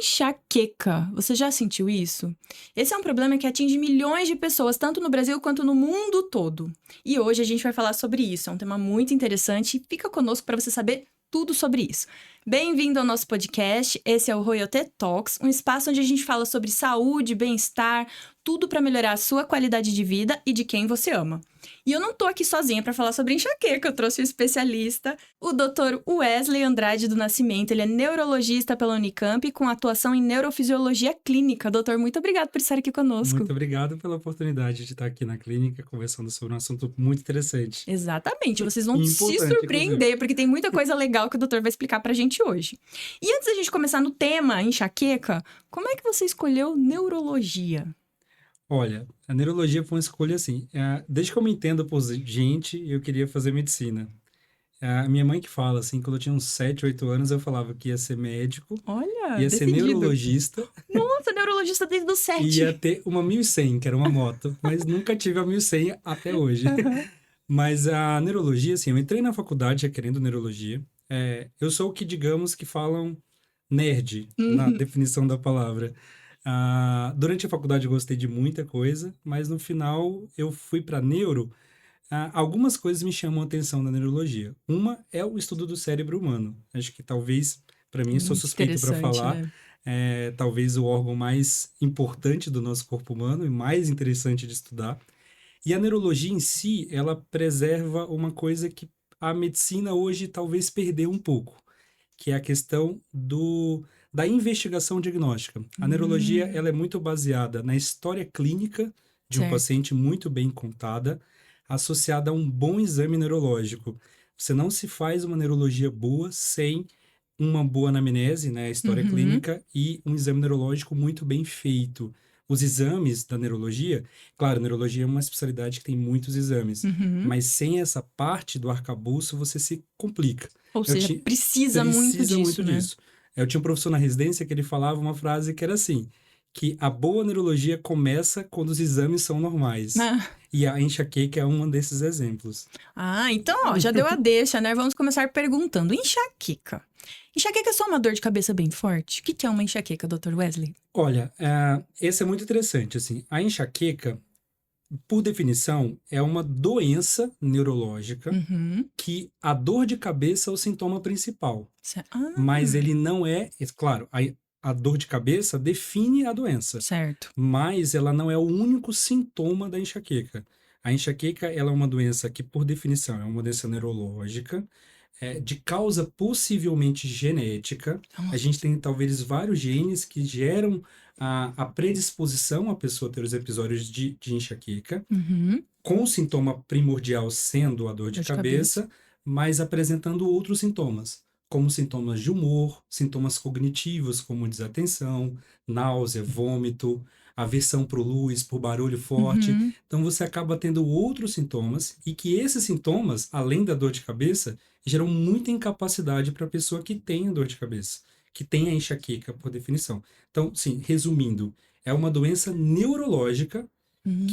Enxaqueca. Você já sentiu isso? Esse é um problema que atinge milhões de pessoas, tanto no Brasil quanto no mundo todo. E hoje a gente vai falar sobre isso. É um tema muito interessante. Fica conosco para você saber tudo sobre isso. Bem-vindo ao nosso podcast. Esse é o Royalty Talks, um espaço onde a gente fala sobre saúde, bem-estar, tudo para melhorar a sua qualidade de vida e de quem você ama. E eu não tô aqui sozinha para falar sobre enxaqueca, eu trouxe um especialista, o Dr. Wesley Andrade do Nascimento. Ele é neurologista pela Unicamp com atuação em neurofisiologia clínica. Doutor, muito obrigado por estar aqui conosco. Muito obrigado pela oportunidade de estar aqui na clínica conversando sobre um assunto muito interessante. Exatamente, vocês vão se Importante, surpreender, inclusive. porque tem muita coisa legal que o doutor vai explicar pra gente hoje. E antes da gente começar no tema enxaqueca, como é que você escolheu neurologia? Olha, a neurologia foi uma escolha assim. Desde que eu me entendo por gente, eu queria fazer medicina. A minha mãe que fala assim, quando eu tinha uns 7, 8 anos, eu falava que ia ser médico, Olha, ia ser decidido. neurologista Nossa, neurologista desde os 7. e ia ter uma 1100, que era uma moto. Mas nunca tive a 1100 até hoje. Uhum. Mas a neurologia, assim, eu entrei na faculdade já querendo neurologia. Eu sou o que, digamos, que falam nerd, na Uhum. definição da palavra. Durante a faculdade eu gostei de muita coisa, mas no final eu fui para neuro. Algumas coisas me chamam a atenção na neurologia. Uma é o estudo do cérebro humano. Acho que talvez, para mim, sou Muito suspeito para interessante, falar, né? talvez o órgão mais importante do nosso corpo humano e mais interessante de estudar. E a neurologia em si, ela preserva uma coisa que a medicina hoje talvez perdeu um pouco, que é a questão da investigação diagnóstica. A neurologia, ela é muito baseada na história clínica de um Certo. paciente muito bem contada, associada a um bom exame neurológico. Você não se faz uma neurologia boa sem uma boa anamnese, né, a história Uhum. clínica, e um exame neurológico muito bem feito. Os exames da neurologia, claro, neurologia é uma especialidade que tem muitos exames, Uhum. mas sem essa parte do arcabouço você se complica. Ou Eu seja, ti- precisa muito Precisa disso, muito né? disso. Eu tinha um professor na residência que ele falava uma frase que era assim, que a boa neurologia começa quando os exames são normais. Ah. E a enxaqueca é um desses exemplos. Então, ó, já deu a deixa, né? Vamos começar perguntando. Enxaqueca. Enxaqueca é só uma dor de cabeça bem forte? O que é uma enxaqueca, Dr. Wesley? Olha, esse é muito interessante, assim. A enxaqueca, por definição, é uma doença neurológica Uhum. que a dor de cabeça é o sintoma principal. Mas Ah, ele não claro, a dor de cabeça define a doença, certo. mas ela não é o único sintoma da enxaqueca. A enxaqueca, ela é uma doença que, por definição, é uma doença neurológica, de causa possivelmente genética. A Nossa. gente tem talvez vários genes que geram a predisposição à pessoa ter os episódios de enxaqueca, Uhum. com o sintoma primordial sendo a dor de Dor de cabeça. cabeça, mas apresentando outros sintomas, como sintomas de humor, sintomas cognitivos, como desatenção, náusea, vômito, aversão por luz, por barulho forte. Uhum. Então você acaba tendo outros sintomas e que esses sintomas, além da dor de cabeça, geram muita incapacidade para a pessoa que tem a dor de cabeça, que tem a enxaqueca, por definição. Então, sim, resumindo, é uma doença neurológica Hum.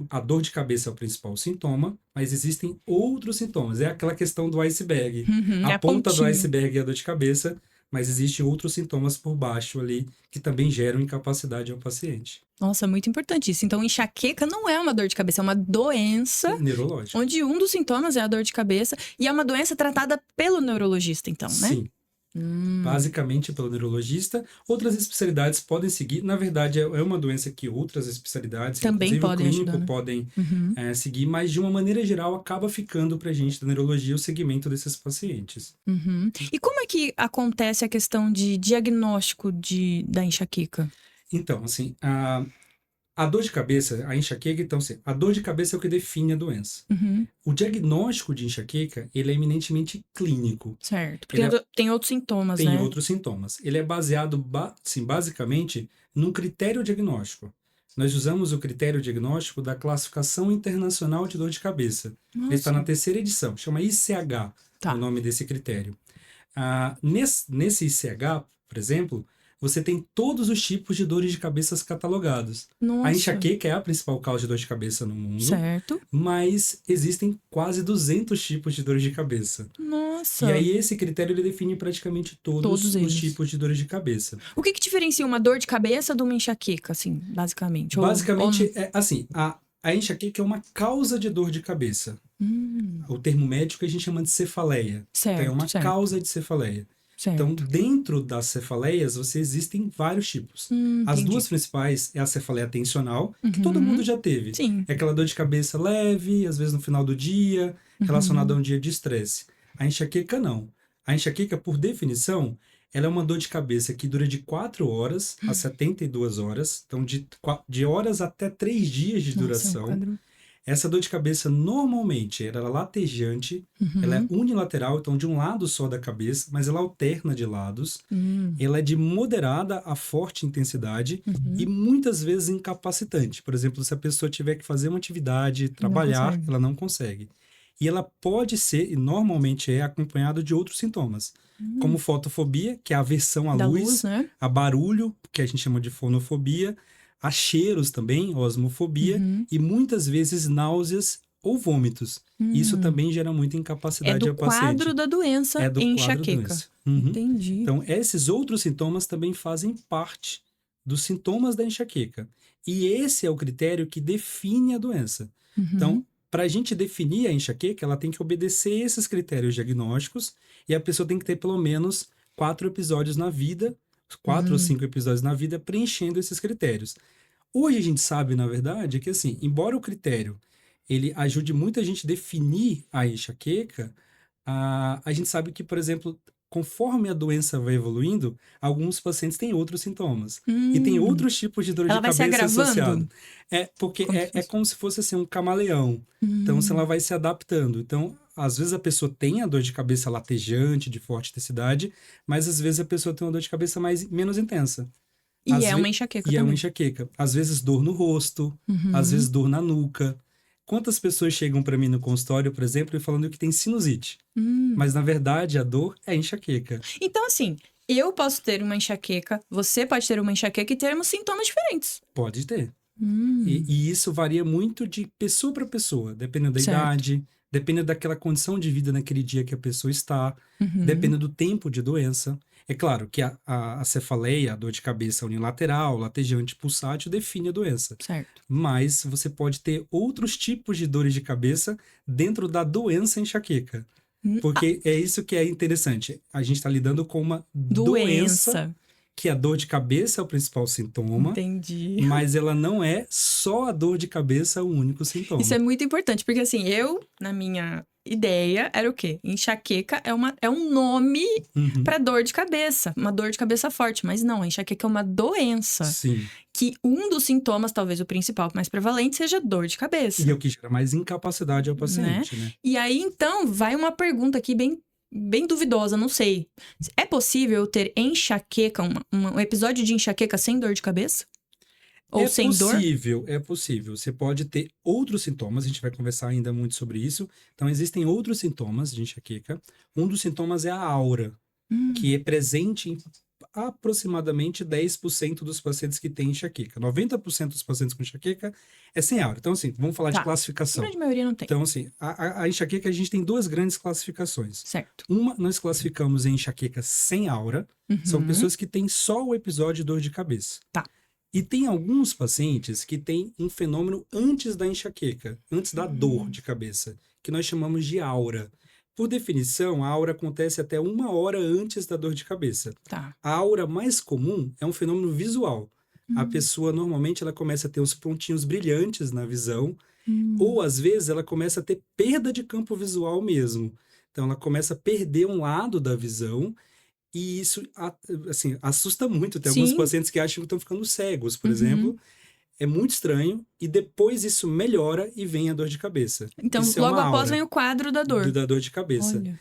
a dor de cabeça é o principal sintoma, mas existem outros sintomas. É aquela questão do iceberg. Uhum. A É a ponta do pontinha. iceberg é a dor de cabeça, mas existem outros sintomas por baixo ali que também geram incapacidade ao paciente. Nossa, muito importante isso. Então, enxaqueca não é uma dor de cabeça, é uma doença Neurológico. onde um dos sintomas é a dor de cabeça e é uma doença tratada pelo neurologista, então, né? Sim, basicamente pelo neurologista. Outras especialidades podem seguir. Na verdade, é uma doença que outras especialidades, Também inclusive o podem ajudar, clínico, né? podem Uhum. seguir, mas de uma maneira geral acaba ficando para a gente da neurologia o segmento desses pacientes. Uhum. E como é que acontece a questão de diagnóstico da enxaqueca? Então, assim, a dor de cabeça, a enxaqueca, então, assim, a dor de cabeça é o que define a doença. Uhum. O diagnóstico de enxaqueca, ele é eminentemente clínico. Certo. Porque Ele tem outros sintomas, tem né? outros sintomas. Ele é baseado, basicamente, num critério diagnóstico. Nós usamos o critério diagnóstico da Classificação Internacional de Dor de Cabeça. Ele está na Nossa. terceira edição, chama ICH, o Tá. nome desse critério. Nesse ICH, por exemplo, você tem todos os tipos de dores de cabeça catalogados. A Nossa. enxaqueca é a principal causa de dor de cabeça no mundo, Certo. mas existem quase 200 tipos de dores de cabeça. Nossa. E aí esse critério ele define praticamente todos Todos os eles. tipos de dores de cabeça. O que diferencia uma dor de cabeça de uma enxaqueca, assim, basicamente? Basicamente, é assim, a enxaqueca é uma causa de dor de cabeça. O termo médico a gente chama de cefaleia. Certo, Então, é uma certo. causa de cefaleia. Certo. Então, dentro das cefaleias, existem vários tipos. As Entendi. duas principais é a cefaleia tensional, que todo mundo já teve. Sim. É aquela dor de cabeça leve, às vezes no final do dia, relacionada a um dia de estresse. A enxaqueca, não. A enxaqueca, por definição, ela é uma dor de cabeça que dura de 4 horas a 72 horas. Então, de horas até 3 dias de Nossa, duração. é um quadro. Essa dor de cabeça, normalmente, ela é latejante, ela é unilateral, então de um lado só da cabeça, mas ela alterna de lados. Ela é de moderada a forte intensidade e muitas vezes incapacitante. Por exemplo, se a pessoa tiver que fazer uma atividade, trabalhar, consegue. ela não consegue. E ela pode ser, e normalmente é, acompanhada de outros sintomas, como fotofobia, que é a aversão à Da luz, luz, né? a barulho, que a gente chama de fonofobia, a cheiros também, osmofobia, e muitas vezes náuseas ou vômitos. Isso também gera muita É incapacidade do ao paciente. quadro da doença É do quadro da enxaqueca. doença. Uhum. Entendi. Então, esses outros sintomas também fazem parte dos sintomas da enxaqueca. E esse é o critério que define a doença. Então, para a gente definir a enxaqueca, ela tem que obedecer esses critérios diagnósticos e a pessoa tem que ter pelo menos 4 episódios na vida, 4 ou 5 episódios na vida preenchendo esses critérios. Hoje a gente sabe, na verdade, que assim, embora o critério ele ajude muito a gente a definir a enxaqueca, a gente sabe que, por exemplo, conforme a doença vai evoluindo, alguns pacientes têm outros sintomas. E tem outros tipos de dor Ela de vai se cabeça agravando? associado. Porque Como se é fosse. como se fosse assim, um camaleão. Então, se ela vai se adaptando. Então, às vezes a pessoa tem a dor de cabeça latejante, de forte intensidade, mas às vezes a pessoa tem uma dor de cabeça menos intensa. E é uma enxaqueca E é uma também. enxaqueca. Às vezes dor no rosto, às vezes dor na nuca. Quantas pessoas chegam para mim no consultório, por exemplo, e falando que tem sinusite? Mas, na verdade, a dor é enxaqueca. Então, assim, eu posso ter uma enxaqueca, você pode ter uma enxaqueca e termos sintomas diferentes. Pode ter. E isso varia muito de pessoa para pessoa, dependendo da Certo. idade, dependendo daquela condição de vida naquele dia que a pessoa está, dependendo do tempo de doença. É claro que a cefaleia, a dor de cabeça unilateral, latejante, pulsátil, define a doença. Certo. Mas você pode ter outros tipos de dores de cabeça dentro da doença enxaqueca. Porque é isso que é interessante. A gente está lidando com uma doença, que a dor de cabeça é o principal sintoma, Entendi. mas ela não é só a dor de cabeça o único sintoma. Isso é muito importante, porque assim, na minha ideia, era o quê? Enxaqueca é um nome para dor de cabeça, uma dor de cabeça forte, mas não, a enxaqueca é uma doença. Sim. Que um dos sintomas, talvez o principal, mais prevalente, seja dor de cabeça. E é o que gera mais incapacidade ao paciente, né? E aí, então, vai uma pergunta aqui bem duvidosa, não sei. É possível ter enxaqueca, um episódio de enxaqueca sem dor de cabeça? Ou sem dor? É possível. Você pode ter outros sintomas, a gente vai conversar ainda muito sobre isso. Então, existem outros sintomas de enxaqueca. Um dos sintomas é a aura, que é presente em aproximadamente 10% dos pacientes que têm enxaqueca. 90% dos pacientes com enxaqueca é sem aura. Então, assim, vamos falar de A classificação. grande maioria não tem. Então, assim, a enxaqueca, a gente tem 2 grandes classificações. Certo. Uma, nós classificamos em enxaqueca sem aura. São pessoas que têm só o episódio de dor de cabeça. Tá. E tem alguns pacientes que têm um fenômeno antes da enxaqueca, antes da dor de cabeça, que nós chamamos de aura. Por definição, a aura acontece até 1 hora antes da dor de cabeça. Tá. A aura mais comum é um fenômeno visual. A pessoa, normalmente, ela começa a ter uns pontinhos brilhantes na visão, ou, às vezes, ela começa a ter perda de campo visual mesmo. Então, ela começa a perder um lado da visão, e isso, assim, assusta muito. Tem alguns Sim. pacientes que acham que estão ficando cegos, por exemplo. É muito estranho, e depois isso melhora e vem a dor de cabeça. Então, Isso é logo uma após aura vem o quadro da dor. da dor de cabeça. Olha.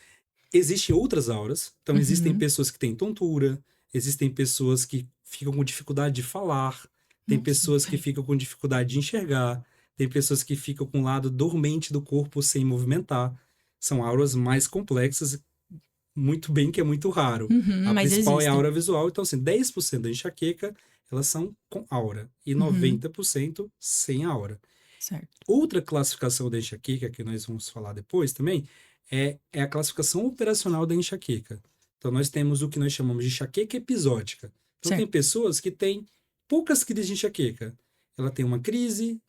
Existem outras auras. Então, existem pessoas que têm tontura, existem pessoas que ficam com dificuldade de falar, tem pessoas que ficam com dificuldade de enxergar, tem pessoas que ficam com o lado dormente do corpo sem movimentar. São auras mais complexas. muito bem que é muito raro. A Mas principal é a existem. aura visual. Então, assim, 10% da enxaqueca, elas são com aura. E 90% sem aura. Certo. Outra classificação da enxaqueca, que nós vamos falar depois também, é a classificação operacional da enxaqueca. Então, nós temos o que nós chamamos de enxaqueca episódica. Então, tem Certo. pessoas que têm poucas crises de enxaqueca. Ela tem uma crise,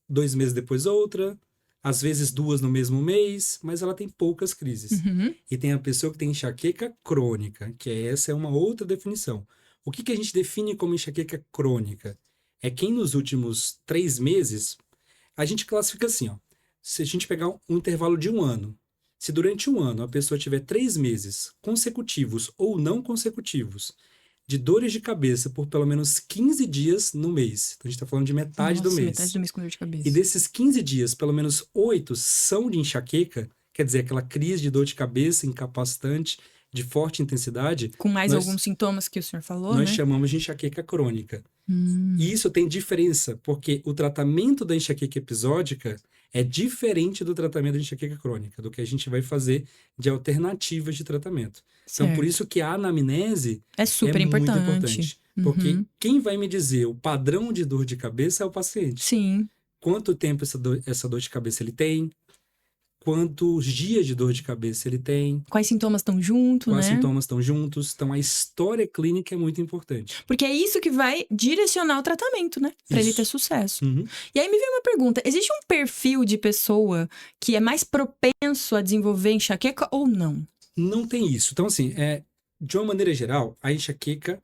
2 meses depois outra, às vezes 2 no mesmo mês, mas ela tem poucas crises. E tem a pessoa que tem enxaqueca crônica, que essa é uma outra definição. O que a gente define como enxaqueca crônica? É quem nos últimos 3 meses, a gente classifica assim, ó. Se a gente pegar um intervalo de 1 ano, se durante 1 ano a pessoa tiver 3 meses consecutivos ou não consecutivos de dores de cabeça por pelo menos 15 dias no mês. Então, a gente está falando de metade do Nossa, mês. metade do mês com dor de E cabeça. desses 15 dias, pelo menos 8 são de enxaqueca, quer dizer, aquela crise de dor de cabeça incapacitante, de forte intensidade. Com mais nós, alguns sintomas que o senhor falou, nós né? chamamos de enxaqueca crônica. E isso tem diferença, porque o tratamento da enxaqueca episódica é diferente do tratamento da enxaqueca crônica, do que a gente vai fazer de alternativas de tratamento. Então, por Certo. isso que a anamnese É super é muito importante. importante. Porque quem vai me dizer o padrão de dor de cabeça é o paciente. Sim. Quanto tempo essa dor de cabeça ele tem? Quantos dias de dor de cabeça ele tem? Quais sintomas estão junto, Quais né? sintomas estão juntos? Então, a história clínica é muito importante. Porque é isso que vai direcionar o tratamento, né? Pra ele Isso. ter sucesso. Uhum. E aí me vem uma pergunta: existe um perfil de pessoa que é mais propenso a desenvolver enxaqueca ou não? Não tem isso. Então, assim, de uma maneira geral, a enxaqueca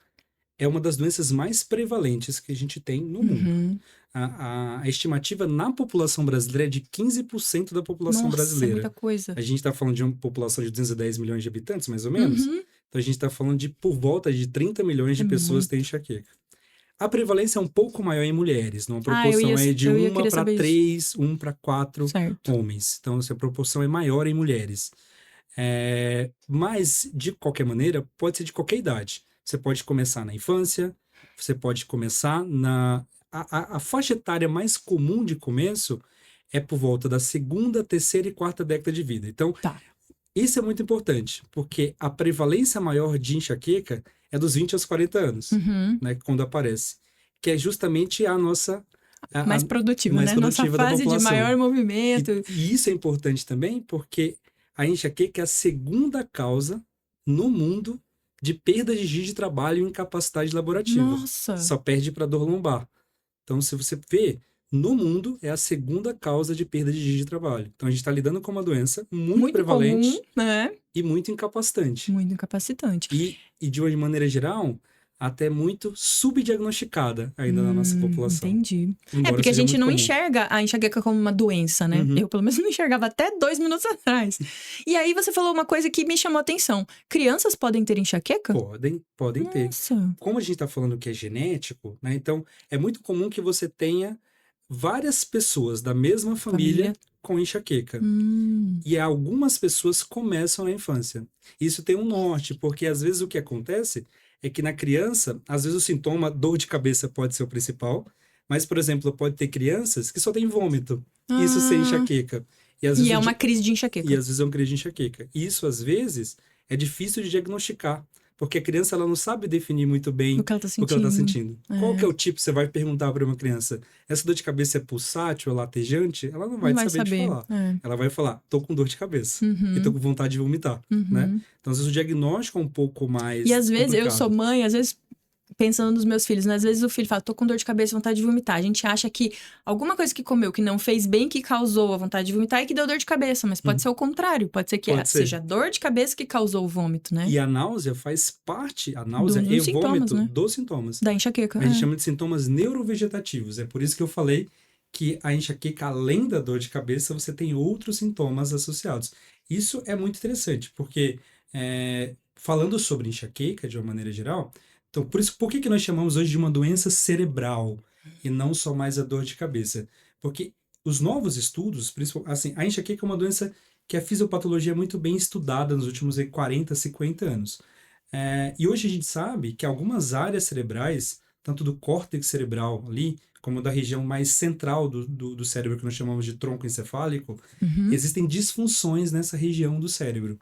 é uma das doenças mais prevalentes que a gente tem no mundo. A estimativa na população brasileira é de 15% da população Nossa, é brasileira. muita coisa. A gente está falando de uma população de 210 milhões de habitantes, mais ou menos. Então, a gente está falando de por volta de 30 milhões de pessoas que têm enxaqueca. A prevalência é um pouco maior em mulheres, numa proporção de 1 para 3, 1 para 4 homens. Então, essa proporção é maior em mulheres. Mas, de qualquer maneira, pode ser de qualquer idade. Você pode começar na infância, você pode começar A faixa etária mais comum de começo é por volta da 2ª, 3ª e 4ª década de vida. Então, isso é muito importante, porque a prevalência maior de enxaqueca é dos 20 aos 40 anos, né, quando aparece. Que é justamente a nossa... mais produtiva, mais né? produtiva Nossa fase da de população. maior movimento. E isso é importante também, porque a enxaqueca é a 2ª causa no mundo de perda de dias de trabalho e incapacidade laborativa. Nossa! Só perde para dor lombar. Então, se você vê, no mundo é a 2ª causa de perda de dias de trabalho. Então, a gente está lidando com uma doença muito prevalente comum, né? E muito incapacitante. Muito incapacitante. E de uma maneira geral, até muito subdiagnosticada ainda na nossa população. Entendi. Embora porque a seja gente muito não comum. enxerga a enxaqueca como uma doença, né? Eu, pelo menos, não enxergava até 2 minutos atrás. E aí, você falou uma coisa que me chamou a atenção. Crianças podem ter enxaqueca? Podem ter. Como a gente está falando que é genético, né? Então, é muito comum que você tenha várias pessoas da mesma família com enxaqueca. E algumas pessoas começam na infância. Isso tem um norte, porque às vezes o que acontece é que na criança, às vezes o sintoma dor de cabeça pode ser o principal, mas, por exemplo, pode ter crianças que só têm vômito. Isso sem enxaqueca. E, às vezes, é uma crise de enxaqueca. E às vezes é uma crise de enxaqueca. Isso, às vezes, é difícil de diagnosticar. Porque a criança ela não sabe definir muito bem o que ela está sentindo. Qual que é o tipo? Você vai perguntar para uma criança, essa dor de cabeça é pulsátil, é latejante? Ela não vai saber te falar. Ela vai falar, tô com dor de cabeça e tô com vontade de vomitar, né? Então, às vezes, o diagnóstico é um pouco mais E às vezes, complicado. eu sou mãe, às vezes, pensando nos meus filhos, né? Às vezes o filho fala, tô com dor de cabeça, vontade de vomitar. A gente acha que alguma coisa que comeu que não fez bem, que causou a vontade de vomitar e que deu dor de cabeça. Mas pode ser o contrário. Pode ser que seja dor de cabeça que causou o vômito, né? E a náusea faz parte, a náusea e o vômito, né? dos sintomas. Da enxaqueca. A gente chama de sintomas neurovegetativos. É por isso que eu falei que a enxaqueca, além da dor de cabeça, você tem outros sintomas associados. Isso é muito interessante, porque falando sobre enxaqueca, de uma maneira geral, então, por que nós chamamos hoje de uma doença cerebral e não só mais a dor de cabeça? Porque os novos estudos, assim, a enxaqueca é uma doença que a fisiopatologia é muito bem estudada nos últimos 40, 50 anos. E hoje a gente sabe que algumas áreas cerebrais, tanto do córtex cerebral ali, como da região mais central do cérebro, que nós chamamos de tronco encefálico, existem disfunções nessa região do cérebro.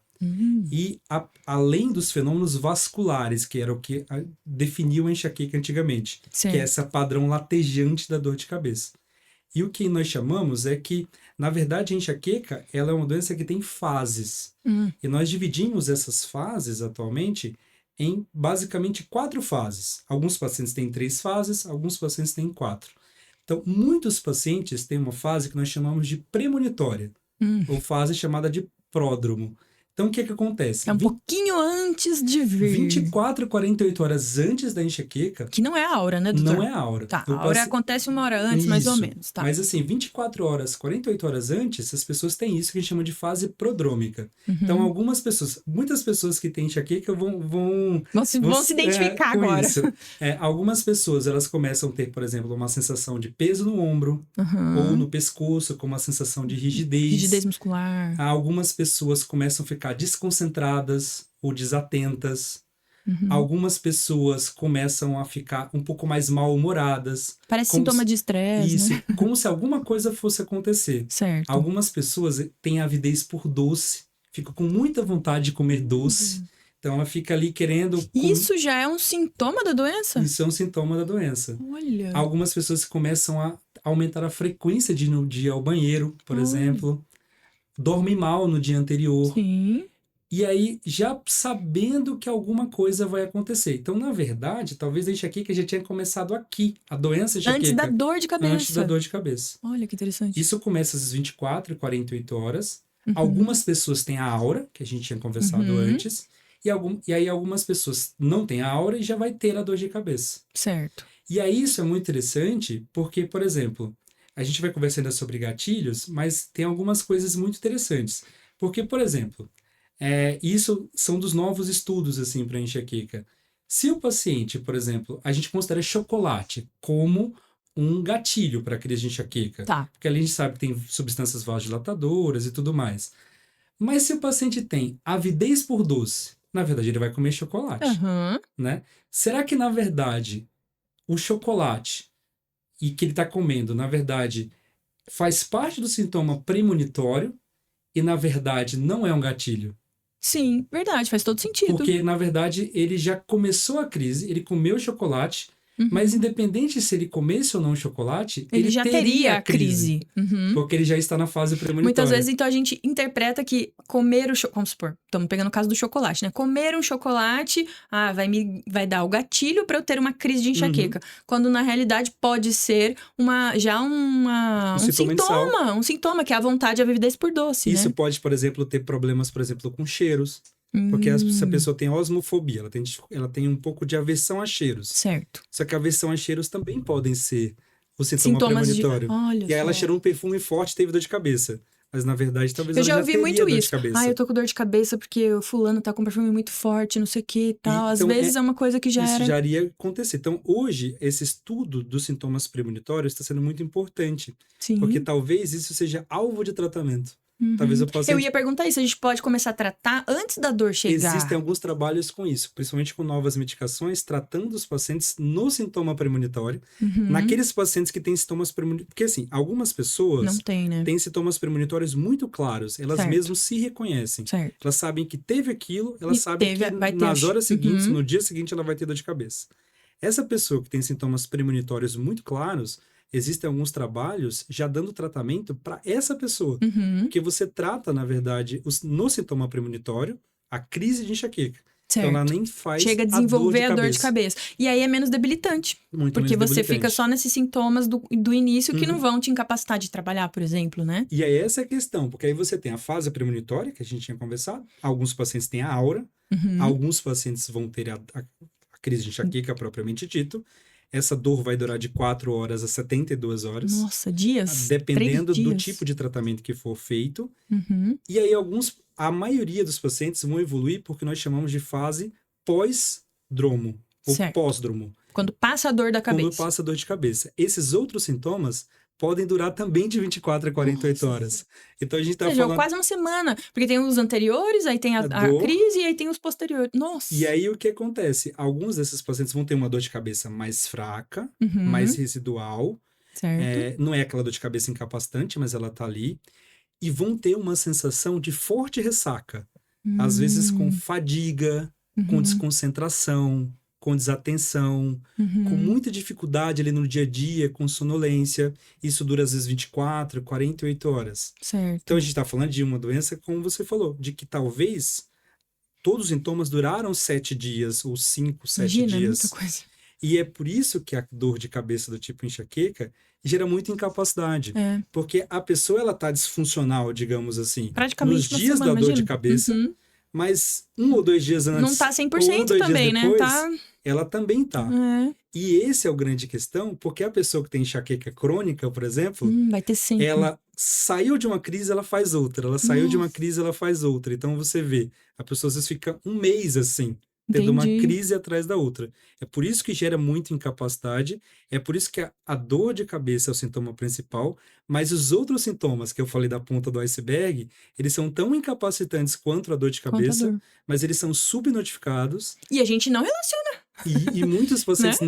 E além dos fenômenos vasculares, que era o que definiu a enxaqueca antigamente, que é esse padrão latejante da dor de cabeça. E o que nós chamamos é que, na verdade, a enxaqueca ela é uma doença que tem fases. E nós dividimos essas fases, atualmente, em basicamente 4 fases. Alguns pacientes têm 3 fases, alguns pacientes têm 4. Então, muitos pacientes têm uma fase que nós chamamos de premonitória, ou fase chamada de pródromo. Então, o que acontece? É um pouquinho antes de vir. 24 a 48 horas antes da enxaqueca... Que não é a aura, né, doutor? Não é a aura. Tá, a aura acontece 1 hora antes, mais ou menos. Tá. Mas assim, 24 horas, 48 horas antes, as pessoas têm isso que a gente chama de fase prodrômica. Então, muitas pessoas que têm enxaqueca vão se identificar com agora. Isso. Algumas pessoas, elas começam a ter, por exemplo, uma sensação de peso no ombro, ou no pescoço, com uma sensação de rigidez. Rigidez muscular. Algumas pessoas começam a ficar desconcentradas ou desatentas. Algumas pessoas começam a ficar um pouco mais mal-humoradas. Parece sintoma de estresse, isso, né? como se alguma coisa fosse acontecer. Certo. Algumas pessoas têm avidez por doce, ficam com muita vontade de comer doce. Então, ela fica ali querendo... Isso já é um sintoma da doença? Isso é um sintoma da doença. Olha. Algumas pessoas começam a aumentar a frequência de ir no dia ao banheiro, por exemplo. Dormem mal no dia anterior. Sim. E aí, já sabendo que alguma coisa vai acontecer. Então, na verdade, talvez a enxaqueca já tinha começado aqui. A doença enxaqueca. Antes da dor de cabeça. Antes da dor de cabeça. Olha, que interessante. Isso começa às 24 e 48 horas. Algumas pessoas têm a aura, que a gente tinha conversado antes. E aí, algumas pessoas não têm a aura e já vai ter a dor de cabeça. Certo. E aí, isso é muito interessante, porque, por exemplo, a gente vai conversando sobre gatilhos, mas tem algumas coisas muito interessantes. Porque, por exemplo... isso são dos novos estudos, assim, para enxaqueca. Se o paciente, por exemplo, a gente considera chocolate como um gatilho para a crise de enxaqueca. Tá. Porque ali a gente sabe que tem substâncias vasodilatadoras e tudo mais. Mas se o paciente tem avidez por doce, na verdade ele vai comer chocolate, né? Será que, na verdade, o chocolate e que ele está comendo, na verdade, faz parte do sintoma premonitório e, na verdade, não é um gatilho? Sim, verdade, faz todo sentido. Porque, na verdade, ele já começou a crise, ele comeu chocolate, mas independente se ele comesse ou não chocolate, ele já teria a crise. Porque ele já está na fase premonitória. Muitas vezes, então, a gente interpreta que comer o chocolate... Vamos supor, estamos pegando o caso do chocolate, né? Comer um chocolate, vai dar o gatilho para eu ter uma crise de enxaqueca. Quando, na realidade, pode ser um sintoma, que é a vontade e a avidez por doce, Isso né? pode, por exemplo, ter problemas, por exemplo, com cheiros. Porque se a pessoa tem osmofobia, ela tem um pouco de aversão a cheiros. Certo. Só que a aversão a cheiros também podem ser o sintoma premonitório. Olha e aí ela só. cheirou um perfume forte e teve dor de cabeça. Mas, na verdade, talvez eu ela já ouvi muito dor isso. De cabeça. Eu tô com dor de cabeça porque o fulano tá com um perfume muito forte, não sei o que e tal. Às vezes é uma coisa que já isso já iria acontecer. Então, hoje, esse estudo dos sintomas premonitórios está sendo muito importante. Sim. Porque talvez isso seja alvo de tratamento. Talvez o paciente... Eu ia perguntar isso, a gente pode começar a tratar antes da dor chegar? Existem alguns trabalhos com isso, principalmente com novas medicações, tratando os pacientes no sintoma premonitório, naqueles pacientes que têm sintomas premonitórios. Porque, assim, algumas pessoas não tem, né? Têm sintomas premonitórios muito claros, elas mesmas se reconhecem. Certo. Elas sabem que teve aquilo, elas sabem que nas horas seguintes, no dia seguinte, ela vai ter dor de cabeça. Essa pessoa que tem sintomas premonitórios muito claros, existem alguns trabalhos já dando tratamento para essa pessoa. Porque você trata, na verdade, no sintoma premonitório, a crise de enxaqueca. Certo. Então, ela nem faz chega a desenvolver a dor de cabeça. E aí é menos debilitante. Muito porque menos você debilitante. fica só nesses sintomas do início que não vão te incapacitar de trabalhar, por exemplo, né? E aí essa é a questão. Porque aí você tem a fase premonitória, que a gente tinha conversado. Alguns pacientes têm a aura. Alguns pacientes vão ter a crise de enxaqueca propriamente dito. Essa dor vai durar de 4 horas a 72 horas. Nossa, dias? Dependendo 3 dias. do tipo de tratamento que for feito. E aí a maioria dos pacientes vão evoluir porque nós chamamos de fase pós-dromo. Ou pós-dromo. Quando passa a dor da cabeça. Quando passa a dor de cabeça. Esses outros sintomas podem durar também de 24 a 48 horas. Então a gente tá falando... quase uma semana. Porque tem os anteriores, aí tem a crise e aí tem os posteriores. Nossa! E aí o que acontece? Alguns desses pacientes vão ter uma dor de cabeça mais fraca, mais residual. Certo. Não é aquela dor de cabeça incapacitante, mas ela tá ali. E vão ter uma sensação de forte ressaca. às vezes com fadiga, com Uhum. desconcentração, com desatenção, com Uhum. muita dificuldade ali no dia a dia, com sonolência. Isso dura às vezes 24, 48 horas. Então Certo. a gente está falando de uma doença, como você falou, de que talvez todos os sintomas duraram 7 dias ou 5, 7 Imagina, é muita dias. coisa. E é por isso que a dor de cabeça do tipo enxaqueca gera muita incapacidade. É. Porque a pessoa, ela tá disfuncional, digamos assim, nos Praticamente uma dias semana, da dor de imagina. cabeça, Uhum. mas 1 ou 2 dias Não tá antes, ou 1 ou 100% 2 dias também, né? depois, Tá. ela também tá. É. E esse é o grande questão, porque a pessoa que tem enxaqueca crônica, por exemplo, Vai ter sempre. ela saiu de uma crise, ela faz outra. Ela saiu de uma crise, ela faz outra. Então você vê, a pessoa às vezes fica um mês assim, tendo uma Entendi. crise atrás da outra. É por isso que gera muita incapacidade, é por isso que a dor de cabeça é o sintoma principal, mas os outros sintomas que eu falei da ponta do iceberg, eles são tão incapacitantes quanto a dor de Quanto a cabeça, dor. mas eles são subnotificados E a gente não relaciona, e muitos pacientes né?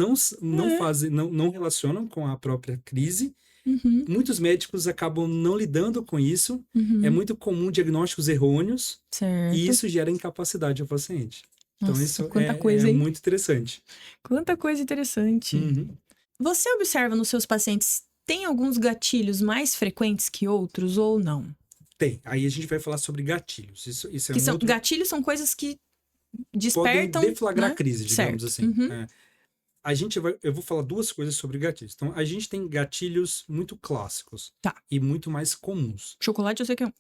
não relacionam com a própria crise. Uhum. Muitos médicos acabam não lidando com isso. É Uhum. muito comum diagnósticos errôneos Certo. e isso gera incapacidade ao paciente. Então, Nossa, isso quanta coisa, é hein? muito interessante. Quanta coisa interessante. Uhum. Você observa nos seus pacientes, tem alguns gatilhos mais frequentes que outros ou não? Tem. Aí a gente vai falar sobre gatilhos. Isso é Que um são, outro... gatilhos são coisas que Podem despertam, deflagrar né? crise, digamos Certo. assim. Uhum. Eu vou falar 2 coisas sobre gatilhos. Então, a gente tem gatilhos muito clássicos. Tá. E muito mais comuns. Chocolate eu sei que é um.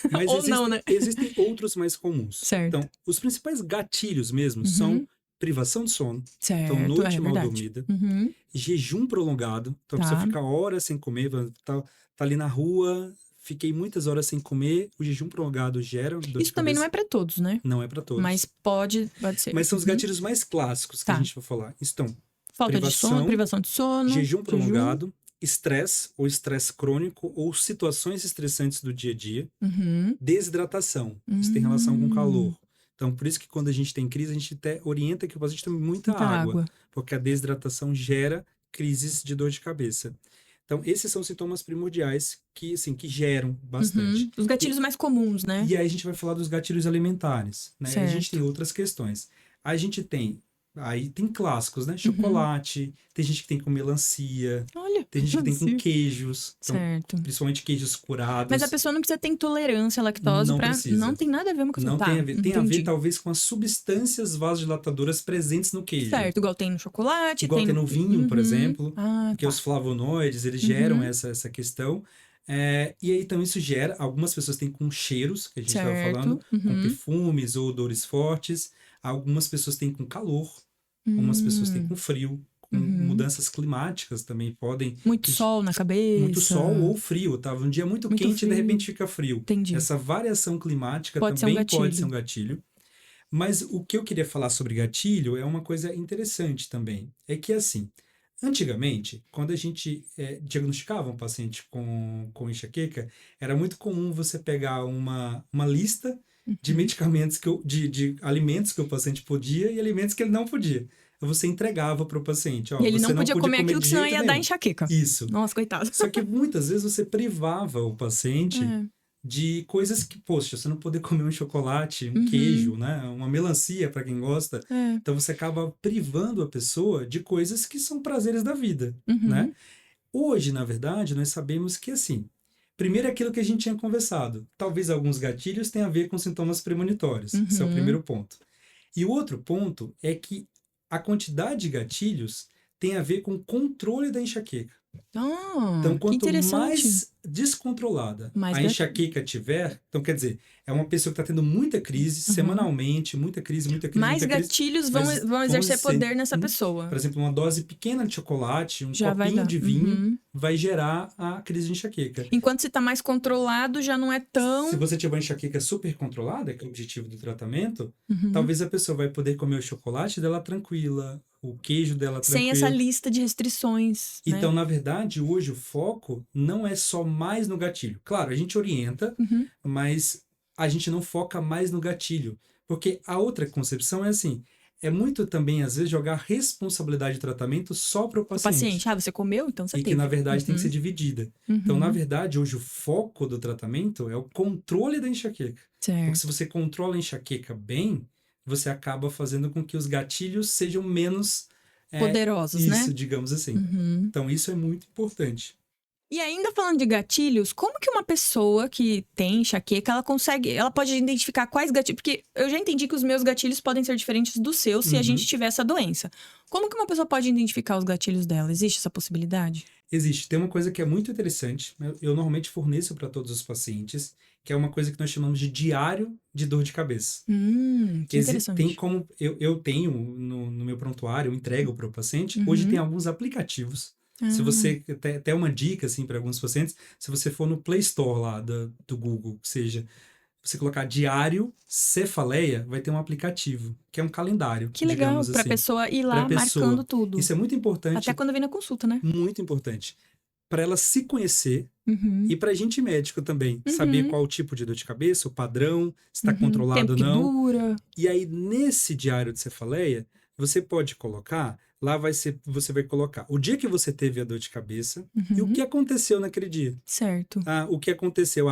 Mas Ou não, né? existem outros mais comuns. Certo. Então, os principais gatilhos mesmo são privação de sono. Certo, Então, noite mal verdade. dormida. Uhum. Jejum prolongado. Então, a Tá. pessoa fica horas sem comer, tá ali na rua, fiquei muitas horas sem comer. O jejum prolongado gera dor de Isso também não cabeça. é pra todos, né? Não é para todos. Mas pode ser. Mas são os gatilhos mais clássicos que Tá. a gente vai falar. Então, Falta de sono, privação de sono. jejum prolongado, estresse ou estresse crônico ou situações estressantes do dia a dia, Uhum. desidratação. Isso tem relação com calor. Então, por isso que quando a gente tem crise, a gente até orienta que o paciente tome muita água, porque a desidratação gera crises de dor de cabeça. Então, esses são sintomas primordiais que, assim, que geram bastante. Os gatilhos mais comuns, né? E aí a gente vai falar dos gatilhos alimentares, né? Certo. A gente tem outras questões. A gente tem, aí tem clássicos, né? Chocolate, tem gente que tem com melancia, Olha, tem gente que tem com melancia. queijos, então, Certo. principalmente queijos curados. Mas a pessoa não precisa ter intolerância à lactose Não pra... precisa. Não tem nada a ver uma coisa. Não Tá, tem a ver. Tem a ver, entendi. talvez, com as substâncias vasodilatadoras presentes no queijo. Certo, igual tem no chocolate, Igual tem no vinho, por exemplo, porque tá. os flavonoides, eles geram essa questão. E aí, então, isso gera... Algumas pessoas têm com cheiros, que a gente estava falando, com perfumes ou odores fortes. Algumas pessoas têm com calor. Algumas pessoas têm com frio. Com mudanças climáticas também podem... Muito sol na cabeça. Muito sol ou frio. Tava um dia muito quente frio. e de repente fica frio. Entendi. Essa variação climática Pode também ser um pode ser um gatilho. Mas o que eu queria falar sobre gatilho é uma coisa interessante também. É que, assim, antigamente, quando a gente diagnosticava um paciente com enxaqueca, era muito comum você pegar uma lista de medicamentos, de alimentos que o paciente podia e alimentos que ele não podia. Você entregava para o paciente. E ele não podia comer aquilo, que senão ia dar enxaqueca. Isso. Nossa, coitado. Só que muitas vezes você privava o paciente de coisas que, poxa, você não poder comer um chocolate, um queijo, né? Uma melancia, para quem gosta. Então, você acaba privando a pessoa de coisas que são prazeres da vida, né? Hoje, na verdade, nós sabemos que, assim, primeiro é aquilo que a gente tinha conversado. Talvez alguns gatilhos tenham a ver com sintomas premonitórios. Esse é o primeiro ponto. E o outro ponto é que a quantidade de gatilhos tem a ver com o controle da enxaqueca. Então, quanto mais descontrolada a enxaqueca tiver, então quer dizer, é uma pessoa que está tendo muita crise semanalmente, muita crise. Mais gatilhos vão exercer poder nessa pessoa. Por exemplo, uma dose pequena de chocolate, um copinho de vinho, vai gerar a crise de enxaqueca. Enquanto se está mais controlado, já não é tão... Se você tiver uma enxaqueca super controlada, que é o objetivo do tratamento, talvez a pessoa vai poder comer o chocolate dela tranquila, o queijo dela tranquilo. Sem essa lista de restrições. Então, né? na verdade, hoje o foco não é só mais no gatilho. Claro, a gente orienta, mas a gente não foca mais no gatilho. Porque a outra concepção é assim, é muito também, às vezes, jogar responsabilidade de tratamento só para o O paciente. paciente, você comeu, então você E teve. que, na verdade, tem que ser dividida. Então, na Uhum. verdade, hoje o foco do tratamento é o controle da enxaqueca. Porque se Certo. você controla a enxaqueca bem, você acaba fazendo com que os gatilhos sejam menos Poderosos, né? isso, digamos assim. Uhum. Então, isso é muito importante. E ainda falando de gatilhos, como que uma pessoa que tem enxaqueca, ela pode identificar quais gatilhos? Porque eu já entendi que os meus gatilhos podem ser diferentes dos seus se a gente Uhum. tiver essa doença. Como que uma pessoa pode identificar os gatilhos dela? Existe essa possibilidade? Existe. Tem uma coisa que é muito interessante, eu normalmente forneço para todos os pacientes, que é uma coisa que nós chamamos de diário de dor de cabeça. Que Tem interessante. como, eu tenho no meu prontuário, eu entrego para o paciente, hoje tem Uhum. alguns aplicativos. Se Ah, você, até uma dica, assim, para alguns pacientes, se você for no Play Store lá do Google, que seja, você colocar diário cefaleia, vai ter um aplicativo, que é um calendário, que legal, digamos pra assim, pessoa ir para a lá marcando pessoa. tudo. Isso é muito Até importante, quando vem na consulta, né? muito importante, para ela se conhecer Uhum. e para a gente médico também, saber Uhum. qual o tipo de dor de cabeça, o padrão, se está Uhum. controlado Tempo ou que não. dura. E aí, nesse diário de cefaleia, você pode colocar, lá você vai colocar o dia que você teve a dor de cabeça e o que Uhum. aconteceu naquele dia. Certo. O que aconteceu?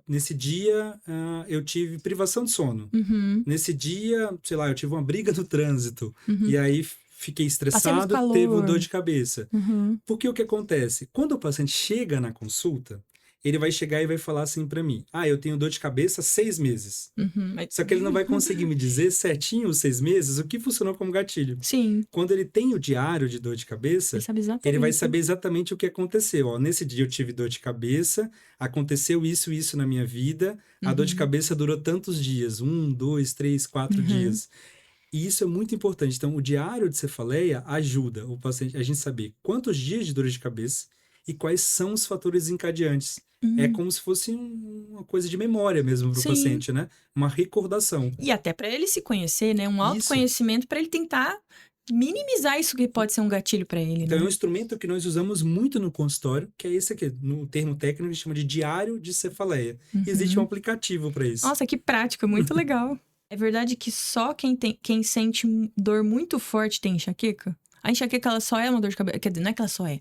Nesse dia, eu tive privação de sono. Uhum. Nesse dia, sei lá, eu tive uma briga no trânsito. Uhum. E aí, fiquei Passei muito estressado, teve dor calor. de cabeça. Uhum. Porque o que acontece? Quando o paciente chega na consulta, ele vai chegar e vai falar assim para mim: eu tenho dor de cabeça há 6 meses. Uhum. Só que ele não vai conseguir me dizer certinho os 6 meses o que funcionou como gatilho. Sim, Quando ele tem o diário de dor de ele cabeça, sabe ele vai exatamente. saber exatamente o que aconteceu. Nesse dia eu tive dor de cabeça, aconteceu isso e isso na minha vida, a dor de Uhum. cabeça durou tantos dias, 1, 2, 3, 4 Uhum. dias. E isso é muito importante. Então, o diário de cefaleia ajuda o paciente a gente saber quantos dias de dor de cabeça e quais são os fatores desencadeantes. É Uhum. como se fosse uma coisa de memória mesmo para o Sim. paciente, né? Uma recordação. E até pra ele se conhecer, né? Um Isso. autoconhecimento pra ele tentar minimizar isso que pode ser um gatilho pra ele, Então, é um né? instrumento que nós usamos muito no consultório, que é esse aqui. No termo técnico, a gente chama de diário de cefaleia. E existe um Uhum. aplicativo para isso. Nossa, que prático, muito legal. É verdade que só quem sente dor muito forte tem enxaqueca? A enxaqueca, ela só é uma dor de cabeça. Quer dizer, não é que ela só é.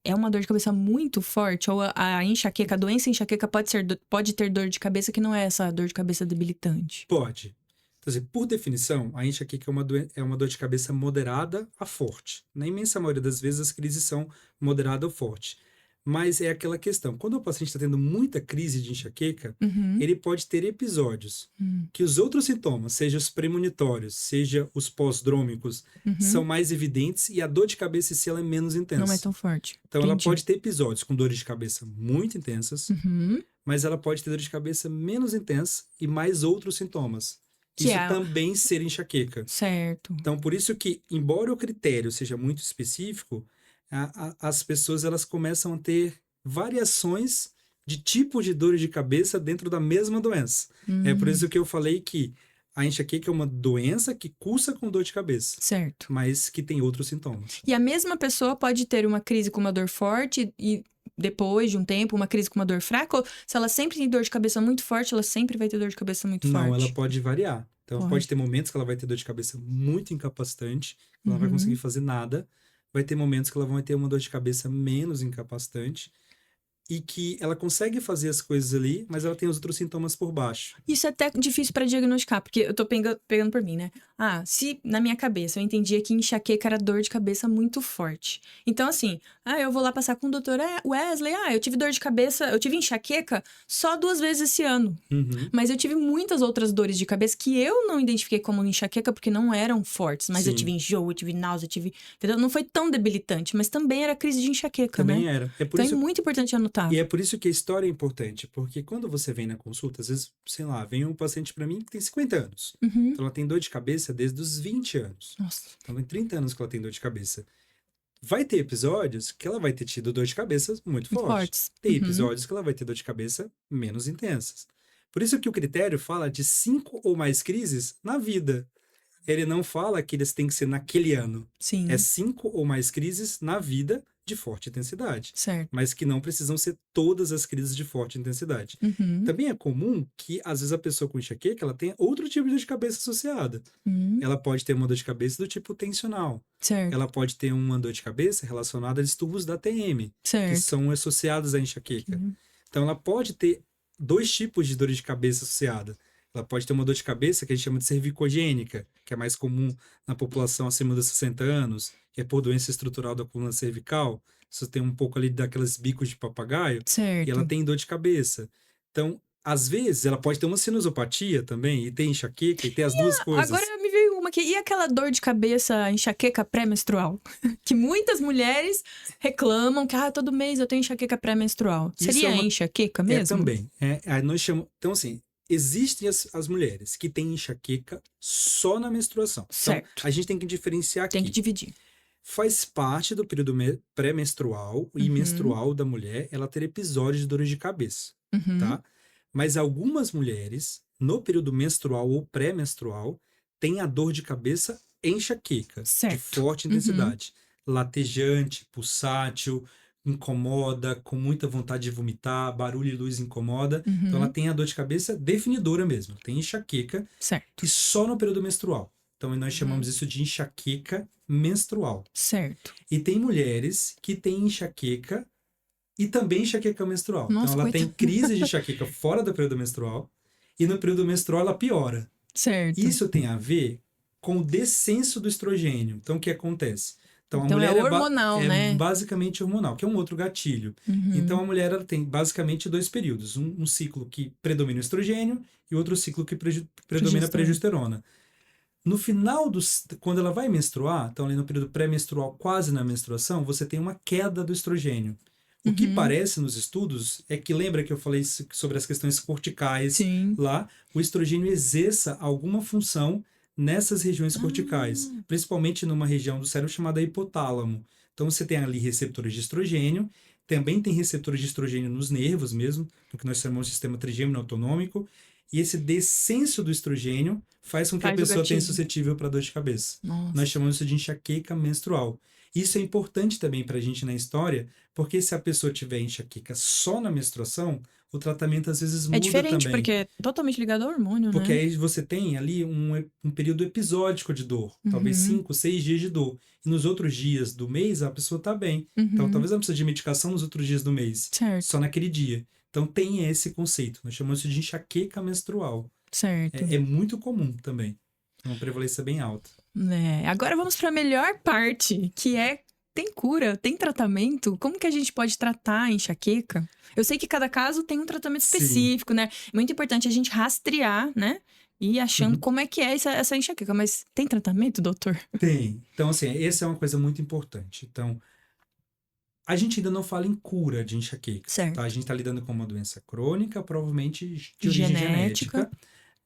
É uma dor de cabeça muito forte, ou a enxaqueca, a doença enxaqueca pode ter dor de cabeça que não é essa dor de cabeça debilitante. Pode. Então, assim, por definição, a enxaqueca é uma dor de cabeça moderada a forte. Na imensa maioria das vezes, as crises são moderada ou forte. Mas é aquela questão, quando o paciente está tendo muita crise de enxaqueca, Uhum. ele pode ter episódios Uhum. que os outros sintomas, seja os premonitórios, seja os pós-drômicos, são Uhum. mais evidentes e a dor de cabeça em si ela é menos Não é intensa. tão forte. Então, ela Entendi. pode ter episódios com dores de cabeça muito intensas, Uhum. mas ela pode ter dor de cabeça menos intensa e mais outros sintomas. Que Isso é. também ser enxaqueca. Certo. Então, por isso que, embora o critério seja muito específico, as pessoas elas começam a ter variações de tipos de dores de cabeça dentro da mesma doença. É por isso que eu falei que a enxaqueca é uma doença que cursa com dor de cabeça, Certo. mas que tem outros sintomas. E a mesma pessoa pode ter uma crise com uma dor forte e depois de um tempo uma crise com uma dor fraca? Ou se ela sempre tem dor de cabeça muito forte, ela sempre vai ter dor de cabeça muito Não, ela forte? pode variar. Então, pode Pode. ter momentos que ela vai ter dor de cabeça muito incapacitante, ela não vai conseguir Uhum. fazer nada. Vai ter momentos que ela vai ter uma dor de cabeça menos incapacitante e que ela consegue fazer as coisas ali, mas ela tem os outros sintomas por baixo. Isso é até difícil pra diagnosticar, porque eu tô pegando por mim, né? Se na minha cabeça eu entendia que enxaqueca era dor de cabeça muito forte. Então, assim, eu vou lá passar com o doutor Wesley, eu tive dor de cabeça, eu tive enxaqueca só 2 vezes esse ano. Uhum. Mas eu tive muitas outras dores de cabeça que eu não identifiquei como enxaqueca porque não eram fortes. Mas eu Sim. tive enjoo, eu tive náusea, entendeu? Não foi tão debilitante, mas também era crise de enxaqueca, Também né? era. É por Então isso, é muito importante anotar. e é por isso que a história é importante, porque quando você vem na consulta, às vezes, sei lá, vem um paciente para mim que tem 50 anos. Uhum. Então ela tem dor de cabeça desde os 20 anos. Nossa. Então tem 30 anos que ela tem dor de cabeça. Vai ter episódios que ela vai ter tido dor de cabeça muito Muito forte. fortes. Tem Uhum. episódios que ela vai ter dor de cabeça menos intensas. Por isso que o critério fala de 5 ou mais crises na vida. Ele não fala que eles têm que ser naquele ano. Sim. É 5 ou mais crises na vida de forte intensidade, Certo. mas que não precisam ser todas as crises de forte intensidade. Uhum. Também é comum que, às vezes, a pessoa com enxaqueca, ela tenha outro tipo de dor de cabeça associada. Ela pode ter uma dor de cabeça do tipo tensional. Certo. Ela pode ter uma dor de cabeça relacionada a distúrbios da TM, que Certo. são associados à enxaqueca. Uhum. Então, ela pode ter 2 tipos de dor de cabeça associada. Ela pode ter uma dor de cabeça que a gente chama de cervicogênica, que é mais comum na população acima dos 60 anos, que é por doença estrutural da coluna cervical. Você tem um pouco ali daqueles bicos de papagaio, e ela Certo. tem dor de cabeça. Então, às vezes, ela pode ter uma sinusopatia também, e ter enxaqueca, e ter as duas coisas. Agora me veio uma aqui. E aquela dor de cabeça, enxaqueca pré-menstrual? Que muitas mulheres reclamam que todo mês eu tenho enxaqueca pré-menstrual. Isso Seria é uma- enxaqueca mesmo? Também. Aí nós chamamos... Então, assim, existem as mulheres que têm enxaqueca só na menstruação. Certo. Então, a gente tem que diferenciar aqui. Tem que dividir. Faz parte do período pré-menstrual e Uhum. menstrual da mulher ela ter episódios de dores de cabeça, Uhum. tá? Mas algumas mulheres, no período menstrual ou pré-menstrual, têm a dor de cabeça enxaqueca, de Certo. forte intensidade. Latejante, pulsátil, incomoda, com muita vontade de vomitar, barulho e luz incomoda. Uhum. Então ela tem a dor de cabeça definidora mesmo, tem enxaqueca Certo. e só no período menstrual. Então nós chamamos isso de enxaqueca menstrual. Certo. E tem mulheres que têm enxaqueca e também enxaqueca menstrual. Nossa, então ela tem coitada. crise de enxaqueca fora do período menstrual e no período menstrual ela piora. Certo. Isso tem a ver com o descenso do estrogênio. Então o que acontece? Então a Então, mulher é hormonal, né? basicamente hormonal, que é um outro gatilho. Uhum. Então a mulher ela tem basicamente 2 períodos, um ciclo que predomina o estrogênio e outro ciclo que predomina a progesterona. No final, quando ela vai menstruar, então ali no período pré-menstrual, quase na menstruação, você tem uma queda do estrogênio. O que parece nos estudos é que, lembra que eu falei sobre as questões corticais Sim. lá, o estrogênio exerça alguma função nessas regiões corticais, principalmente numa região do cérebro chamada hipotálamo. Então você tem ali receptores de estrogênio, também tem receptores de estrogênio nos nervos mesmo, no que nós chamamos de sistema trigêmeo autonômico, e esse descenso do estrogênio faz com que a Faz o pessoa tenha gatilho. suscetível para dor de cabeça. Nossa. Nós chamamos isso de enxaqueca menstrual. Isso é importante também para a gente na história, porque se a pessoa tiver enxaqueca só na menstruação, o tratamento às vezes muda É diferente, também. porque é totalmente ligado ao hormônio, Porque né? aí você tem ali um período episódico de dor, talvez 5, 6 dias de dor. E nos outros dias do mês a pessoa está bem. Então talvez ela precise de medicação nos outros dias do mês, Certo. só naquele dia. Então tem esse conceito, nós chamamos isso de enxaqueca menstrual. Certo. É muito comum também, é uma prevalência bem alta. Agora vamos para a melhor parte, que é: tem cura, tem tratamento? Como que a gente pode tratar a enxaqueca? Eu sei que cada caso tem um tratamento Sim. específico, né? É muito importante a gente rastrear, né? E ir achando como é que é essa enxaqueca. Mas tem tratamento, doutor? Tem. Então, assim, essa é uma coisa muito importante. Então, a gente ainda não fala em cura de enxaqueca. Certo. Tá? A gente está lidando com uma doença crônica, provavelmente de origem Genética. genética.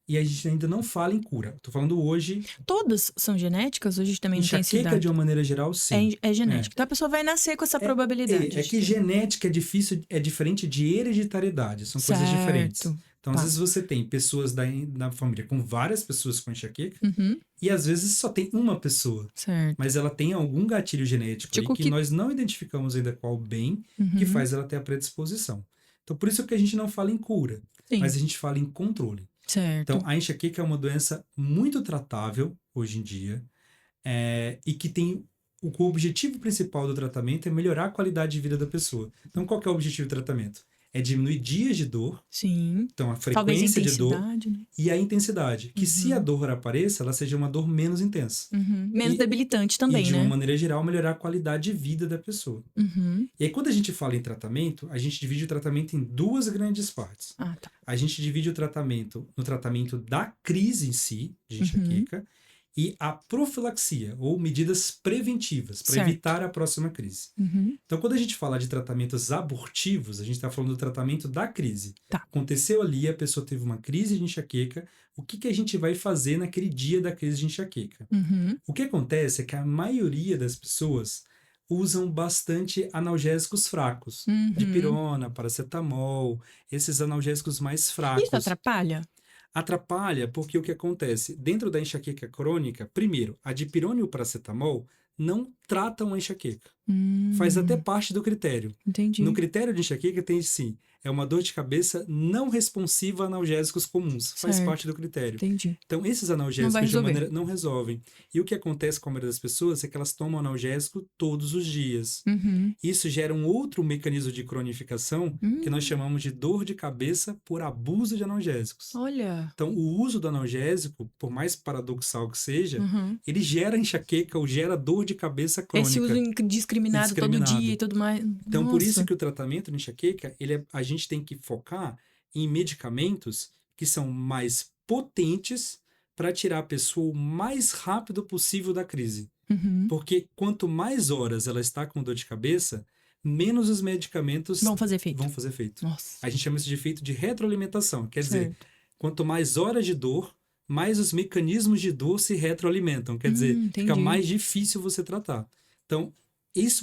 E a gente ainda não fala em cura. Estou falando hoje. Todas são genéticas? Hoje também não tem Enxaqueca, cidade? de uma maneira geral, sim. É genética. Então a pessoa vai nascer com essa probabilidade. É que genética é difícil, é diferente de hereditariedade. São coisas diferentes. Certo. Então, às vezes você tem pessoas da família com várias pessoas com enxaqueca, Uhum. e às vezes só tem uma pessoa. Certo. Mas ela tem algum gatilho genético Tipo aí que nós não identificamos ainda qual bem que faz ela ter a predisposição. Então, por isso que a gente não fala em cura, Sim. mas a gente fala em controle. Certo. Então, a enxaqueca é uma doença muito tratável hoje em dia, e que tem o objetivo principal do tratamento é melhorar a qualidade de vida da pessoa. Então, qual que é o objetivo do tratamento? É diminuir dias de dor, Sim. então a Talvez frequência de dor intensidade, né? e a intensidade. Que se a dor apareça, ela seja uma dor menos intensa. Menos debilitante também, e de né? uma maneira geral, melhorar a qualidade de vida da pessoa. Uhum. E aí, quando a gente fala em tratamento, a gente divide o tratamento em 2 grandes partes. Ah, tá. A gente divide o tratamento no tratamento da crise em si, de enxaqueca, e a profilaxia, ou medidas preventivas, para Certo. evitar a próxima crise. Uhum. Então, quando a gente fala de tratamentos abortivos, a gente está falando do tratamento da crise. Tá. Aconteceu ali, a pessoa teve uma crise de enxaqueca, o que a gente vai fazer naquele dia da crise de enxaqueca? Uhum. O que acontece é que a maioria das pessoas usam bastante analgésicos fracos. Dipirona, paracetamol, esses analgésicos mais fracos. Isso atrapalha? Atrapalha porque o que acontece? Dentro da enxaqueca crônica, primeiro, a dipirona e o paracetamol não tratam a enxaqueca. Faz até parte do critério. Entendi. No critério de enxaqueca tem sim, é uma dor de cabeça não responsiva a analgésicos comuns. Faz Certo. parte do critério. Entendi. Então, esses Não vai analgésicos de resolver. maneira não resolvem. E o que acontece com a maioria das pessoas é que elas tomam analgésico todos os dias. Isso gera um outro mecanismo de cronificação que nós chamamos de dor de cabeça por abuso de analgésicos. Olha. Então, o uso do analgésico, por mais paradoxal que seja, ele gera enxaqueca ou gera dor de cabeça crônica. Esse uso indiscriminado todo dia e tudo mais. Então, por isso Nossa. que o tratamento de enxaqueca, a gente tem que focar em medicamentos que são mais potentes para tirar a pessoa o mais rápido possível da crise. Porque quanto mais horas ela está com dor de cabeça, menos os medicamentos Vão fazer efeito. vão fazer efeito. Nossa. A gente chama isso de efeito de retroalimentação. Quer dizer, Certo. quanto mais horas de dor, mais os mecanismos de dor se retroalimentam. Quer dizer, fica entendi. mais difícil você tratar. Então,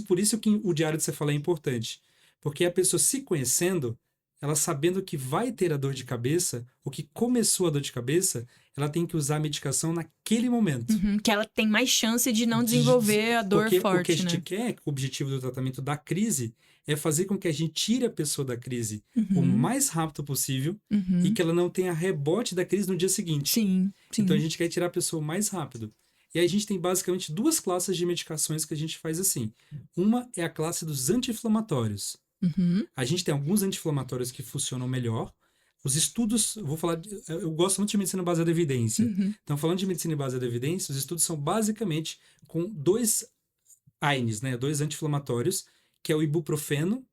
por isso que o diário de cefaleia é importante. Porque a pessoa se conhecendo, ela sabendo que vai ter a dor de cabeça, ou que começou a dor de cabeça, ela tem que usar a medicação naquele momento. Que ela tem mais chance de não desenvolver a dor Porque forte, o que a gente né? quer, o objetivo do tratamento da crise, é fazer com que a gente tire a pessoa da crise o mais rápido possível e que ela não tenha rebote da crise no dia seguinte. Sim. Então a gente quer tirar a pessoa o mais rápido. E aí a gente tem basicamente duas classes de medicações que a gente faz assim. Uma é a classe dos anti-inflamatórios. A gente tem alguns anti-inflamatórios que funcionam melhor. Os estudos, eu gosto muito de medicina baseada em evidência. Então, falando de medicina baseada em evidência, os estudos são basicamente com dois AINES, né? Dois anti-inflamatórios, que é o ibuprofeno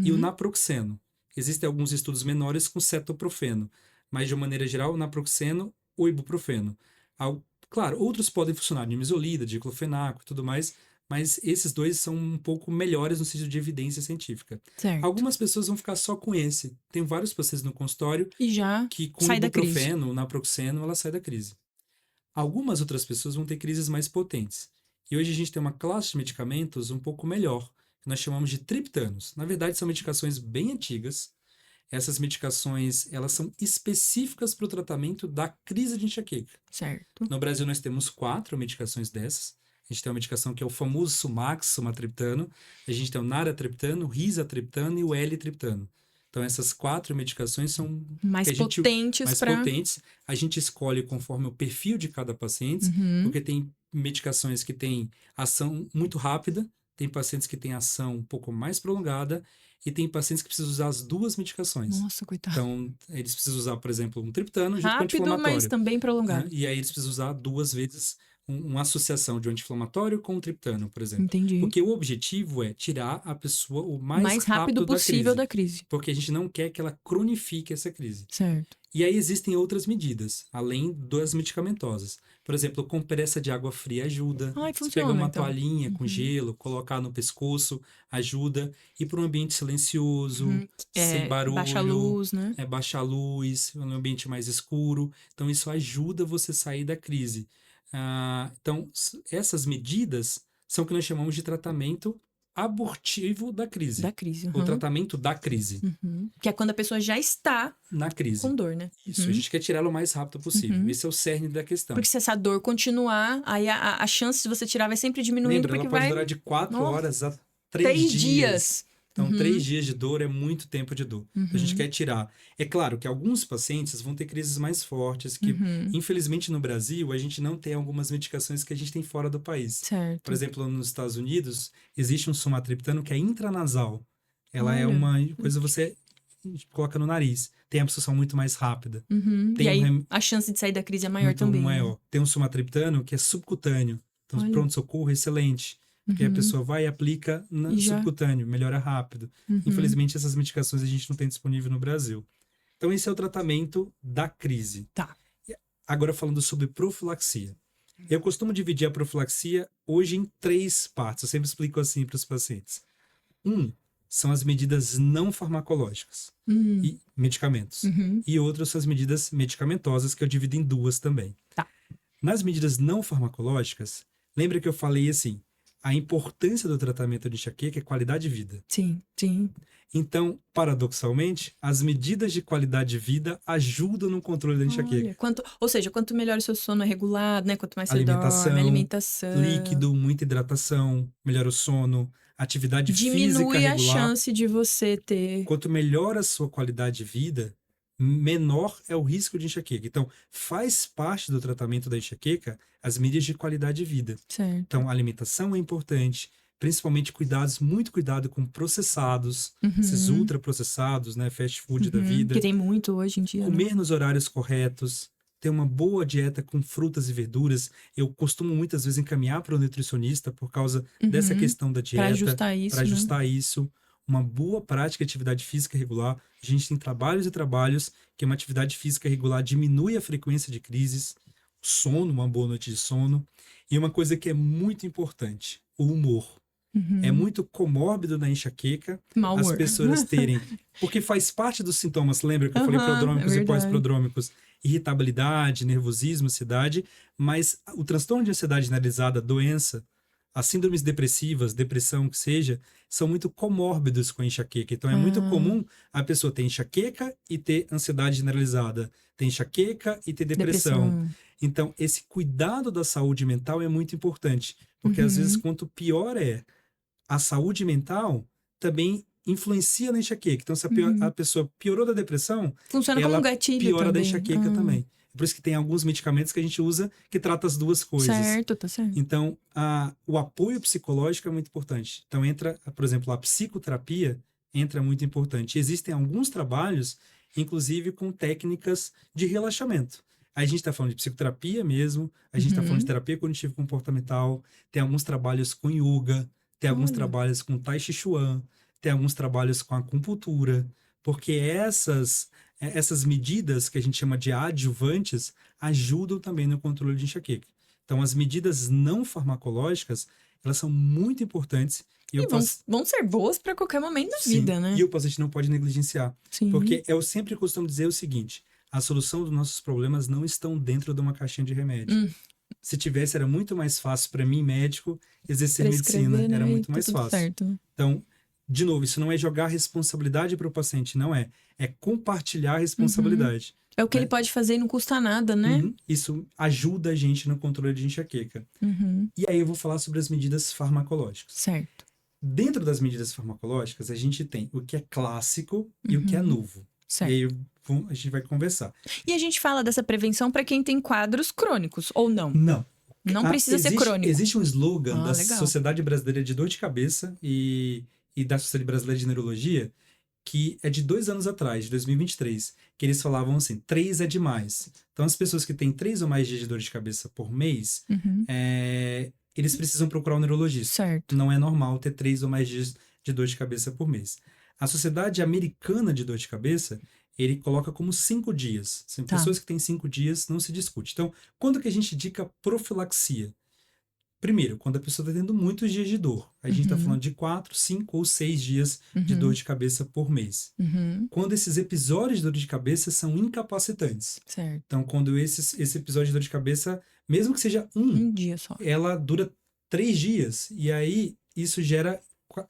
e o naproxeno. Existem alguns estudos menores com cetoprofeno, mas de uma maneira geral, o naproxeno ou ibuprofeno. Claro, outros podem funcionar, nimesulida, diclofenaco e tudo mais, mas esses dois são um pouco melhores no sentido de evidência científica. Certo. Algumas pessoas vão ficar só com esse. Tem vários pacientes no consultório E já que com sai da crise. ibuprofeno, naproxeno, ela sai da crise. Algumas outras pessoas vão ter crises mais potentes. E hoje a gente tem uma classe de medicamentos um pouco melhor, que nós chamamos de triptanos. Na verdade, são medicações bem antigas. Essas medicações, elas são específicas para o tratamento da crise de enxaqueca. Certo. No Brasil, nós temos 4 medicações dessas. A gente tem uma medicação que é o famoso Sumax, sumatriptano. A gente tem o naratriptano, o risatriptano e o L-triptano. Então, essas 4 medicações são Mais potentes para... potentes. A gente escolhe conforme o perfil de cada paciente, porque tem medicações que têm ação muito rápida, tem pacientes que têm ação um pouco mais prolongada e tem pacientes que precisam usar as duas medicações. Nossa, coitado. Então, eles precisam usar, por exemplo, um triptano junto com Rápido, anti-inflamatório. mas também prolongado. Né? E aí eles precisam usar 2 vezes uma associação de um anti-inflamatório com um triptano, por exemplo. Entendi. Porque o objetivo é tirar a pessoa o mais rápido possível da crise. Porque a gente não quer que ela cronifique essa crise. Certo. E aí existem outras medidas, além das medicamentosas. Por exemplo, compressa de água fria ajuda. Ai, Você funciona, pega uma então. toalhinha com gelo, colocar no pescoço, ajuda. Ir para um ambiente silencioso, sem barulho. Baixa a luz, né? Baixa a luz, um ambiente mais escuro. Então, isso ajuda você a sair da crise. Então, essas medidas são o que nós chamamos de tratamento abortivo da crise. Da crise. O tratamento da crise. Que é quando a pessoa já está na crise. com dor, né? Isso, a gente quer tirá-la o mais rápido possível. Esse é o cerne da questão. Porque se essa dor continuar, aí a chance de você tirar vai sempre diminuindo. Lembra, porque ela pode vai durar de 4 horas a 3 dias. Então, 3 dias de dor é muito tempo de dor. A gente quer tirar. É claro que alguns pacientes vão ter crises mais fortes, que infelizmente no Brasil a gente não tem algumas medicações que a gente tem fora do país. Certo. Por exemplo, nos Estados Unidos, existe um sumatriptano que é intranasal. Ela é uma coisa que você coloca no nariz. Tem absorção muito mais rápida. E aí a chance de sair da crise é maior muito também. maior. Né? Tem um sumatriptano que é subcutâneo. Então, pronto-socorro, excelente. Porque a pessoa vai e aplica no subcutâneo, melhora rápido. Infelizmente, essas medicações a gente não tem disponível no Brasil. Então, esse é o tratamento da crise. Tá. Agora, falando sobre profilaxia. Eu costumo dividir a profilaxia hoje em 3 partes. Eu sempre explico assim para os pacientes. São as medidas não farmacológicas e medicamentos. E outras são as medidas medicamentosas, que eu divido em 2 também. Tá. Nas medidas não farmacológicas, lembra que eu falei assim, a importância do tratamento de enxaqueca é qualidade de vida. Sim, sim. Então, paradoxalmente, as medidas de qualidade de vida ajudam no controle da enxaqueca. Olha, ou seja, quanto melhor o seu sono é regulado, né? Quanto mais você dorme, Alimentação, alimentação. líquido, muita hidratação, melhora o sono, atividade física Diminui a regular. chance de você ter. Quanto melhor a sua qualidade de vida, menor é o risco de enxaqueca. Então, faz parte do tratamento da enxaqueca as medidas de qualidade de vida. Certo. Então, a alimentação é importante, principalmente muito cuidado com processados, esses ultraprocessados, né, fast food da vida. Que tem muito hoje em dia. Comer nos horários corretos, ter uma boa dieta com frutas e verduras. Eu costumo muitas vezes encaminhar para o nutricionista por causa dessa questão da dieta. Para ajustar isso. Uma boa prática de atividade física regular. A gente tem trabalhos e trabalhos que uma atividade física regular diminui a frequência de crises, o sono, uma boa noite de sono. E uma coisa que é muito importante, o humor. É muito comórbido na enxaqueca as pessoas terem, porque faz parte dos sintomas, lembra que eu falei prodrômicos e pós-prodrômicos, irritabilidade, nervosismo, ansiedade, mas o transtorno de ansiedade generalizada, doença, as síndromes depressivas, depressão que seja, são muito comórbidos com a enxaqueca. Então é muito comum a pessoa ter enxaqueca e ter ansiedade generalizada, ter enxaqueca e ter depressão. Então esse cuidado da saúde mental é muito importante, porque às vezes quanto pior é a saúde mental, também influencia na enxaqueca. Então, se a pessoa piorou da depressão, funciona ela como um gatilho piora também. da enxaqueca também. Por isso que tem alguns medicamentos que a gente usa que tratam as duas coisas. Certo, tá certo. Então, o apoio psicológico é muito importante. Então, entra, por exemplo, a psicoterapia entra muito importante. Existem alguns trabalhos, inclusive com técnicas de relaxamento. Aí a gente está falando de psicoterapia mesmo, a gente está falando de terapia cognitivo-comportamental, tem alguns trabalhos com yoga, tem alguns trabalhos com Tai Chi Chuan, tem alguns trabalhos com acupuntura, porque essas medidas que a gente chama de adjuvantes ajudam também no controle de enxaqueca. Então, as medidas não farmacológicas, elas são muito importantes. E vão ser boas para qualquer momento da vida, né? E o paciente não pode negligenciar. Sim. Porque eu sempre costumo dizer o seguinte, a solução dos nossos problemas não estão dentro de uma caixinha de remédio. Se tivesse, era muito mais fácil para mim, médico, exercer medicina. Era muito mais fácil. Certo. Então, de novo, isso não é jogar responsabilidade para o paciente, não é. É compartilhar a responsabilidade. É o que ele pode fazer e não custa nada, né? Isso ajuda a gente no controle de enxaqueca. E aí eu vou falar sobre as medidas farmacológicas. Certo. Dentro das medidas farmacológicas, a gente tem o que é clássico e o que é novo. Certo. E aí a gente vai conversar. E a gente fala dessa prevenção para quem tem quadros crônicos, ou não? Não. Não precisa ser crônico. Existe um slogan da legal. Sociedade Brasileira de Dor de Cabeça e da Sociedade Brasileira de Neurologia, que é de 2 anos atrás, de 2023, que eles falavam assim, 3 é demais. Então, as pessoas que têm 3 ou mais dias de dor de cabeça por mês, eles precisam procurar um neurologista. Certo. Não é normal ter 3 ou mais dias de dor de cabeça por mês. A Sociedade Americana de Dor de Cabeça, ele coloca como 5 dias. Pessoas que têm 5 dias, não se discute. Então, quando que a gente indica profilaxia? Primeiro, quando a pessoa está tendo muitos dias de dor. A gente está falando de 4, 5 ou 6 dias de dor de cabeça por mês. Quando esses episódios de dor de cabeça são incapacitantes. Certo. Então, quando esse episódio de dor de cabeça, mesmo que seja um dia só, ela dura 3 dias. E aí, isso gera...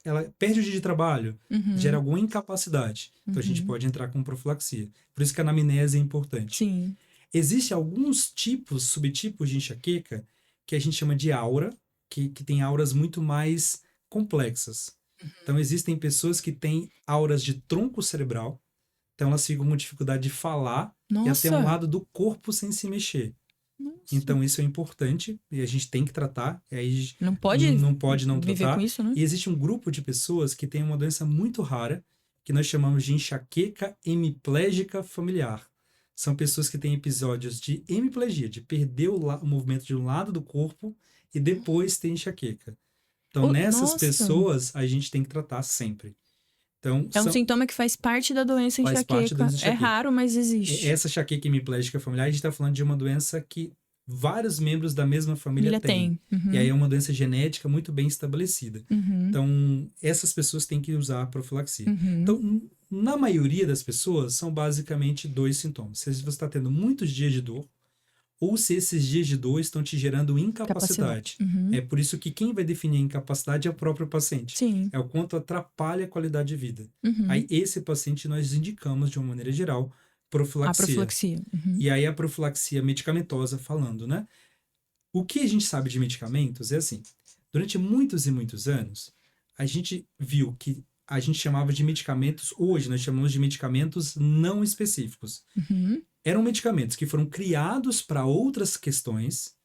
Ela perde o dia de trabalho, gera alguma incapacidade. Então, a gente pode entrar com profilaxia. Por isso que a anamnese é importante. Sim. Existem alguns subtipos de enxaqueca que a gente chama de aura, que tem auras muito mais complexas. Então, existem pessoas que têm auras de tronco cerebral, então elas ficam com dificuldade de falar e até um lado do corpo sem se mexer. Então, isso é importante e a gente tem que tratar. Aí não pode não viver tratar. Com isso, né? E existe um grupo de pessoas que tem uma doença muito rara, que nós chamamos de enxaqueca hemiplégica familiar. São pessoas que têm episódios de hemiplegia, de perder o movimento de um lado do corpo e depois ter enxaqueca. Então, nessas pessoas, a gente tem que tratar sempre. Então, é um sintoma que faz parte da doença enxaqueca. É raro, mas existe. Essa enxaqueca hemiplégica familiar, a gente está falando de uma doença que vários membros da mesma família têm. E aí é uma doença genética muito bem estabelecida. Então, essas pessoas têm que usar a profilaxia. Então, na maioria das pessoas, são basicamente 2 sintomas. Se você está tendo muitos dias de dor, ou se esses dias de dor estão te gerando Capacidade. incapacidade. Uhum. É por isso que quem vai definir a incapacidade é o próprio paciente. Sim. É o quanto atrapalha a qualidade de vida. Uhum. Aí, esse paciente nós indicamos, de uma maneira geral, A profilaxia. profilaxia. Uhum. E aí, a profilaxia medicamentosa falando, né? O que a gente sabe de medicamentos é assim, durante muitos e muitos anos, a gente viu que a gente chamava de medicamentos, hoje nós chamamos de medicamentos não específicos. Uhum. Eram medicamentos que foram criados para outras questões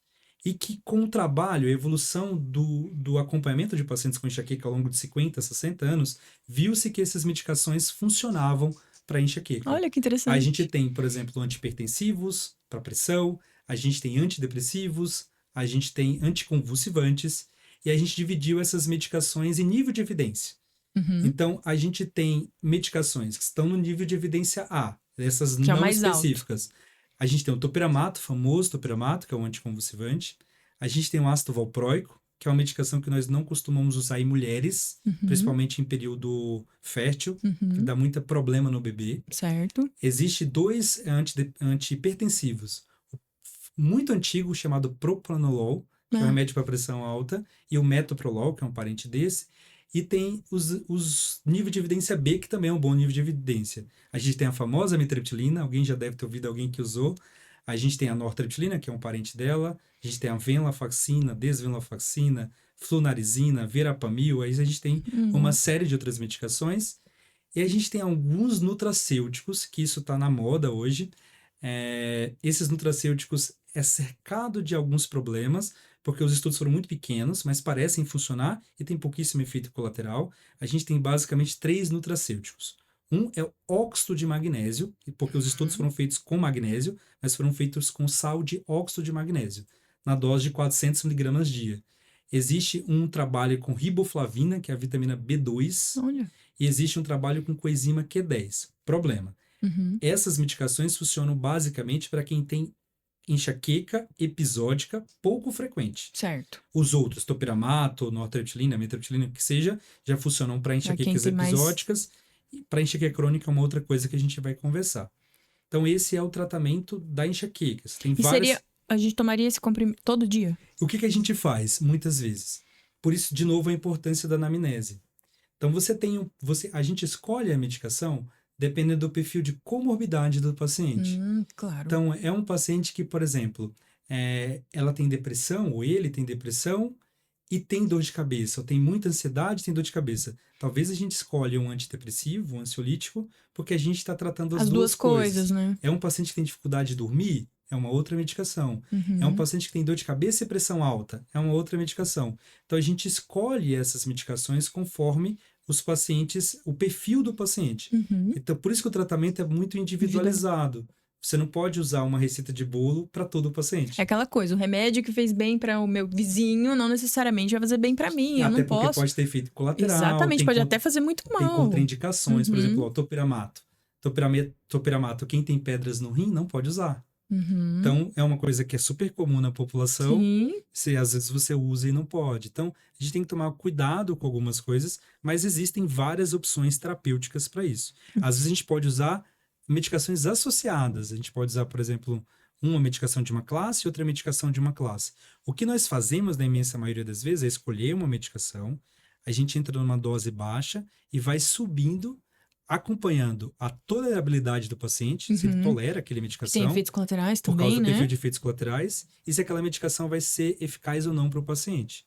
e que, com o trabalho, a evolução do acompanhamento de pacientes com enxaqueca ao longo de 50, 60 anos, viu-se que essas medicações funcionavam para enxaqueca. Olha que A interessante. gente tem, por exemplo, antihipertensivos para pressão, a gente tem antidepressivos, a gente tem anticonvulsivantes, e a gente dividiu essas medicações em nível de evidência. Uhum. Então, a gente tem medicações que estão no nível de evidência A, essas Que é o não mais alto. específicas. A gente tem o topiramato, famoso topiramato, que é um anticonvulsivante. A gente tem o ácido valproico, que é uma medicação que nós não costumamos usar em mulheres, Uhum. principalmente em período fértil, que Uhum. dá muito problema no bebê. Certo. Existem dois antihipertensivos. Muito antigo, chamado propranolol, que é um Ah. remédio para pressão alta, e o metoprolol, que é um parente desse. E tem os níveis de evidência B, que também é um bom nível de evidência. A gente tem a famosa amitriptilina, alguém já deve ter ouvido alguém que usou. A gente tem a nortriptilina, que é um parente dela. A gente tem a venlafaxina, desvenlafaxina, flunarizina, verapamil. Aí a gente tem uma série de outras medicações. E a gente tem alguns nutracêuticos, que isso está na moda hoje. Esses nutracêuticos é cercado de alguns problemas, porque os estudos foram muito pequenos, mas parecem funcionar e tem pouquíssimo efeito colateral. A gente tem basicamente 3 nutracêuticos. Um é o óxido de magnésio, porque os estudos foram feitos com magnésio, mas foram feitos com sal de óxido de magnésio, na dose de 400 miligramas dia. Existe um trabalho com riboflavina, que é a vitamina B2, Olha. e existe um trabalho com coenzima Q10. Problema. Uhum. Essas medicações funcionam basicamente para quem tem enxaqueca episódica pouco frequente. Certo. Os outros, topiramato, nortriptilina, amitriptilina, que seja, já funcionam para enxaquecas tem mais- episódicas. E para enxaqueca crônica é uma outra coisa que a gente vai conversar. Então, esse é o tratamento da enxaqueca. Tem E várias... a gente tomaria esse comprimido todo dia? O que a gente faz, muitas vezes? Por isso, de novo, a importância da anamnese. Então, a gente escolhe a medicação dependendo do perfil de comorbidade do paciente. Claro. Então, é um paciente que, por exemplo, ela tem depressão, ou ele tem depressão, e tem dor de cabeça, ou tem muita ansiedade, tem dor de cabeça. Talvez a gente escolha um antidepressivo, um ansiolítico, porque a gente está tratando as duas coisas. Né? É um paciente que tem dificuldade de dormir, é uma outra medicação. Uhum. É um paciente que tem dor de cabeça e pressão alta, é uma outra medicação. Então, a gente escolhe essas medicações conforme os pacientes, o perfil do paciente. Uhum. Então, por isso que o tratamento é muito individualizado. Você não pode usar uma receita de bolo para todo o paciente. É aquela coisa, o remédio que fez bem para o meu vizinho não necessariamente vai fazer bem para mim. Eu Até não porque posso. pode ter efeito colateral. Exatamente, pode até fazer muito Tem mal. contraindicações, por Uhum. exemplo, o topiramato. Topiramato, quem tem pedras no rim não pode usar. Uhum. Então, é uma coisa que é super comum na população. Sim. Às vezes você usa e não pode. Então, a gente tem que tomar cuidado com algumas coisas, mas existem várias opções terapêuticas para isso. Às vezes a gente pode usar medicações associadas. A gente pode usar, por exemplo, uma medicação de uma classe e outra medicação de uma classe. O que nós fazemos, na imensa maioria das vezes, é escolher uma medicação, a gente entra numa dose baixa e vai subindo, acompanhando a tolerabilidade do paciente, se ele tolera aquela medicação. Tem efeitos colaterais por também, causa do né? perfil de efeitos colaterais, e se aquela medicação vai ser eficaz ou não para o paciente.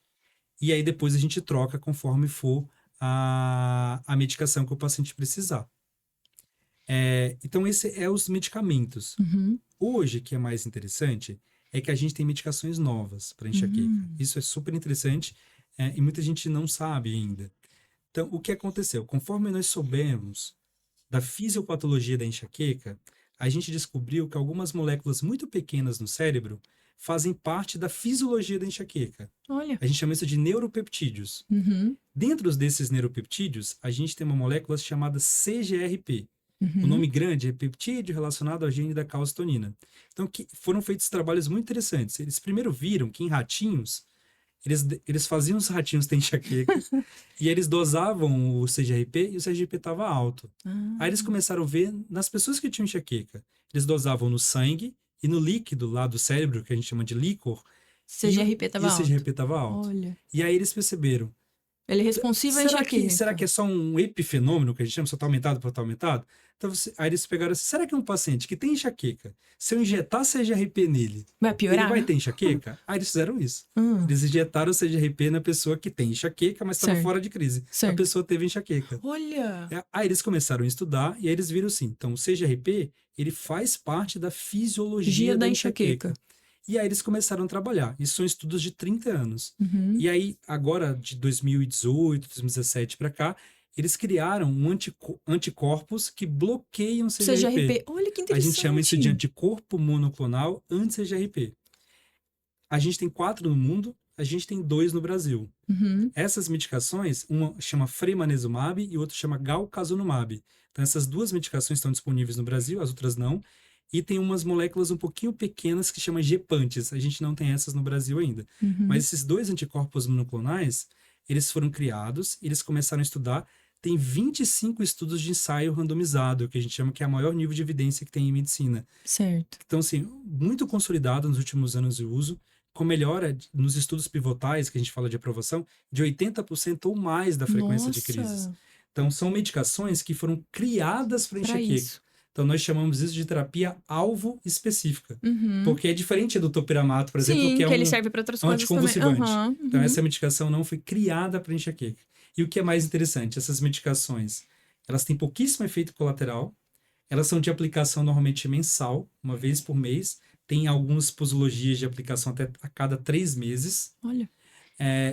E aí depois a gente troca conforme for a medicação que o paciente precisar. Então, esse é os medicamentos. Uhum. Hoje, o que é mais interessante é que a gente tem medicações novas para enxaqueca. Isso é super interessante e muita gente não sabe ainda. Então, o que aconteceu? Conforme nós soubemos da fisiopatologia da enxaqueca, a gente descobriu que algumas moléculas muito pequenas no cérebro fazem parte da fisiologia da enxaqueca. Olha. A gente chama isso de neuropeptídeos. Uhum. Dentro desses neuropeptídeos, a gente tem uma molécula chamada CGRP. Uhum. O nome grande é peptídeo relacionado ao gene da calcitonina. Então, foram feitos trabalhos muito interessantes. Eles primeiro viram que em ratinhos, eles faziam os ratinhos ter enxaqueca e eles dosavam o CGRP e o CGRP estava alto. Aí eles começaram a ver nas pessoas que tinham enxaqueca. Eles dosavam no sangue E no líquido lá do cérebro, que a gente chama de líquor, CGRP e tava o alto. CGRP estava alto. Olha. E aí eles perceberam, Ele é responsivo a enxaqueca. será que é só um epifenômeno que a gente chama, só tá aumentado por tá aumentado? Então, aí eles pegaram assim, será que um paciente que tem enxaqueca, se eu injetar CGRP nele, Vai ele piorar? vai ter enxaqueca? Aí eles fizeram isso. Eles injetaram o CGRP na pessoa que tem enxaqueca, mas estava Certo. fora de crise. A Certo. pessoa teve enxaqueca. Olha! Aí eles começaram a estudar e aí eles viram assim, então o CGRP, ele faz parte da fisiologia da enxaqueca. E aí eles começaram a trabalhar. Isso são estudos de 30 anos. E aí, agora, de 2018, 2017 para cá, eles criaram anticorpos que bloqueiam o CGRP. Olha que A interessante. gente chama isso de anticorpo monoclonal anti-CGRP. A gente tem 4 no mundo, a gente tem 2 no Brasil. Essas medicações, uma chama fremanezumab e outra chama galcanezumab. Então, essas 2 medicações estão disponíveis no Brasil, as outras não. E tem umas moléculas um pouquinho pequenas que chama gepantes. A gente não tem essas no Brasil ainda. Mas esses 2 anticorpos monoclonais, eles foram criados, eles começaram a estudar. Tem 25 estudos de ensaio randomizado, que a gente chama que é o maior nível de evidência que tem em medicina. Certo. Então, assim, muito consolidado nos últimos anos de uso, com melhora nos estudos pivotais, que a gente fala de aprovação, de 80% ou mais da frequência de crises. Então, são medicações que foram criadas para enxaqueca. Isso. Então, nós chamamos isso de terapia alvo específica. Porque é diferente do topiramato, por exemplo, que é ele serve para outras coisas anticonvulsivante. Então, essa medicação não foi criada para enxaqueca. E o que é mais interessante, essas medicações, elas têm pouquíssimo efeito colateral, elas são de aplicação normalmente mensal, uma vez por mês, tem algumas posologias de aplicação até a cada 3 meses. Olha.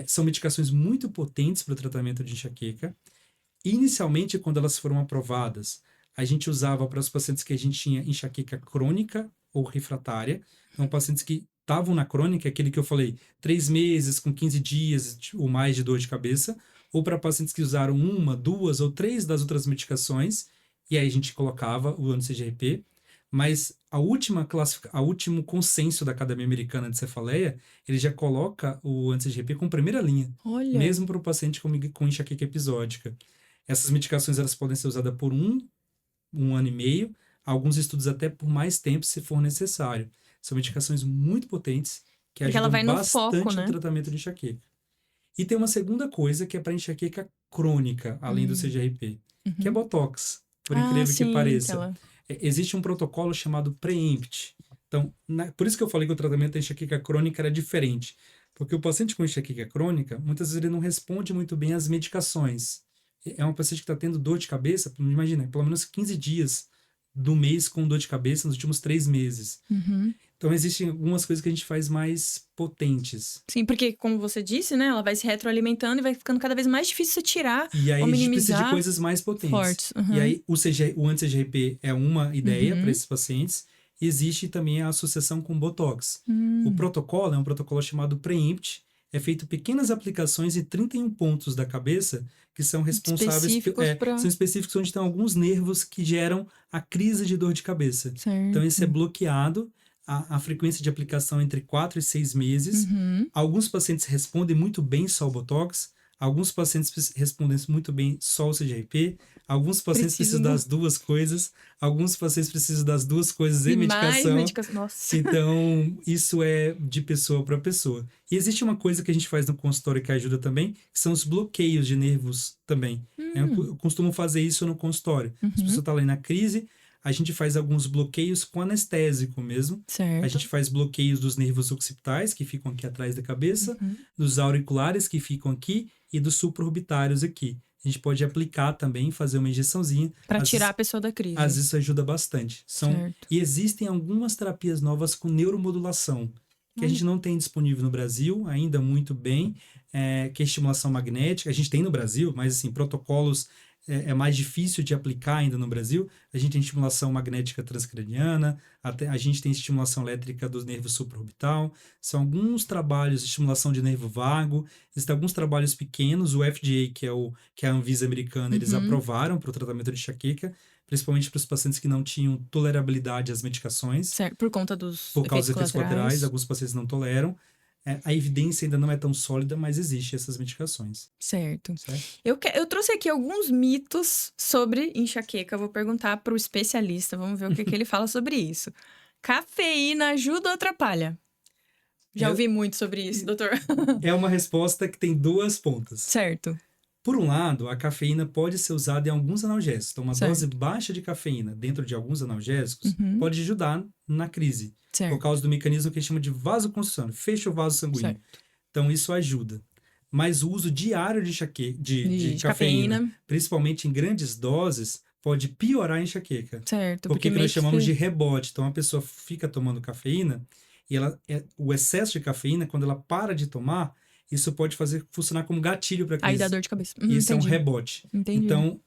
São medicações muito potentes para o tratamento de enxaqueca. Inicialmente, quando elas foram aprovadas, a gente usava para os pacientes que a gente tinha enxaqueca crônica ou refratária. Então, pacientes que estavam na crônica, aquele que eu falei, 3 meses com 15 dias ou mais de dor de cabeça, ou para pacientes que usaram 1, 2 ou 3 das outras medicações, e aí a gente colocava o anti-CGRP. Mas a último consenso da Academia Americana de Cefaleia, ele já coloca o anti-CGRP como primeira linha, mesmo para o paciente com enxaqueca episódica. Essas medicações elas podem ser usadas por um ano e meio, alguns estudos até por mais tempo, se for necessário. São medicações muito potentes que ajudam bastante no tratamento de enxaqueca. E tem uma segunda coisa que é para enxaqueca crônica, além do CGRP, que é Botox, por incrível que pareça. Existe um protocolo chamado PREEMPT. Então, por isso que eu falei que o tratamento da enxaqueca crônica era diferente. Porque o paciente com enxaqueca crônica, muitas vezes ele não responde muito bem às medicações. É um paciente que está tendo dor de cabeça, imagina, pelo menos 15 dias do mês com dor de cabeça nos últimos 3 meses. Então, existem algumas coisas que a gente faz mais potentes. Sim, porque, como você disse, né? Ela vai se retroalimentando e vai ficando cada vez mais difícil você tirar e aí ou minimizar. A gente precisa de coisas mais potentes. Fortes. E aí, o anti-CGRP é uma ideia para esses pacientes. Existe também a associação com Botox. O protocolo é um protocolo chamado PREEMPT. É feito pequenas aplicações em 31 pontos da cabeça que são responsáveis... São específicos onde tem alguns nervos que geram a crise de dor de cabeça. Certo. Então, isso é bloqueado. A frequência de aplicação entre 4 e 6 meses. Alguns pacientes respondem muito bem só ao Botox. Alguns pacientes respondem muito bem só ao CGRP. Alguns pacientes precisam das 2 coisas. Alguns pacientes precisam das 2 coisas e medicação. Mais medicação. Nossa. Então, isso é de pessoa para pessoa. E existe uma coisa que a gente faz no consultório que ajuda também, que são os bloqueios de nervos também. Eu costumo fazer isso no consultório. Se a pessoa está ali na crise, a gente faz alguns bloqueios com anestésico mesmo. Certo. A gente faz bloqueios dos nervos occipitais, que ficam aqui atrás da cabeça, dos auriculares, que ficam aqui, e dos supraorbitários aqui. A gente pode aplicar também, fazer uma injeçãozinha. Para tirar a pessoa da crise. Às vezes isso ajuda bastante. E existem algumas terapias novas com neuromodulação, que a gente não tem disponível no Brasil, ainda muito bem, que é estimulação magnética. A gente tem no Brasil, mas assim, protocolos é mais difícil de aplicar ainda no Brasil. A gente tem estimulação magnética transcraniana, a gente tem estimulação elétrica dos nervos supraorbital. São alguns trabalhos de estimulação de nervo vago. Existem alguns trabalhos pequenos. O FDA, que é a Anvisa americana, eles aprovaram para o tratamento de enxaqueca, principalmente para os pacientes que não tinham tolerabilidade às medicações. Certo, por conta dos efeitos colaterais. Alguns pacientes não toleram. A evidência ainda não é tão sólida, mas existe essas medicações. Certo. Eu trouxe aqui alguns mitos sobre enxaqueca. Eu vou perguntar para o especialista, vamos ver o que ele fala sobre isso. Cafeína ajuda ou atrapalha? Já É- ouvi muito sobre isso, doutor. É uma resposta que tem duas pontas. Certo, Por um lado, a cafeína pode ser usada em alguns analgésicos. Então, uma dose certo. baixa de cafeína dentro de alguns analgésicos Uhum, pode ajudar na crise, por certo, causa do mecanismo que a gente chama de vasoconstrição, fecha o vaso sanguíneo. certo. Então, isso ajuda. Mas o uso diário de De cafeína, cafeína, principalmente em grandes doses, pode piorar a enxaqueca. certo. Porque que meio nós que chamamos de rebote. Então, a pessoa fica tomando cafeína e o excesso de cafeína, quando ela para de tomar, isso pode fazer funcionar como gatilho para a aí dá crise. dor de cabeça. E isso é um Entendi, rebote. entendi. Então,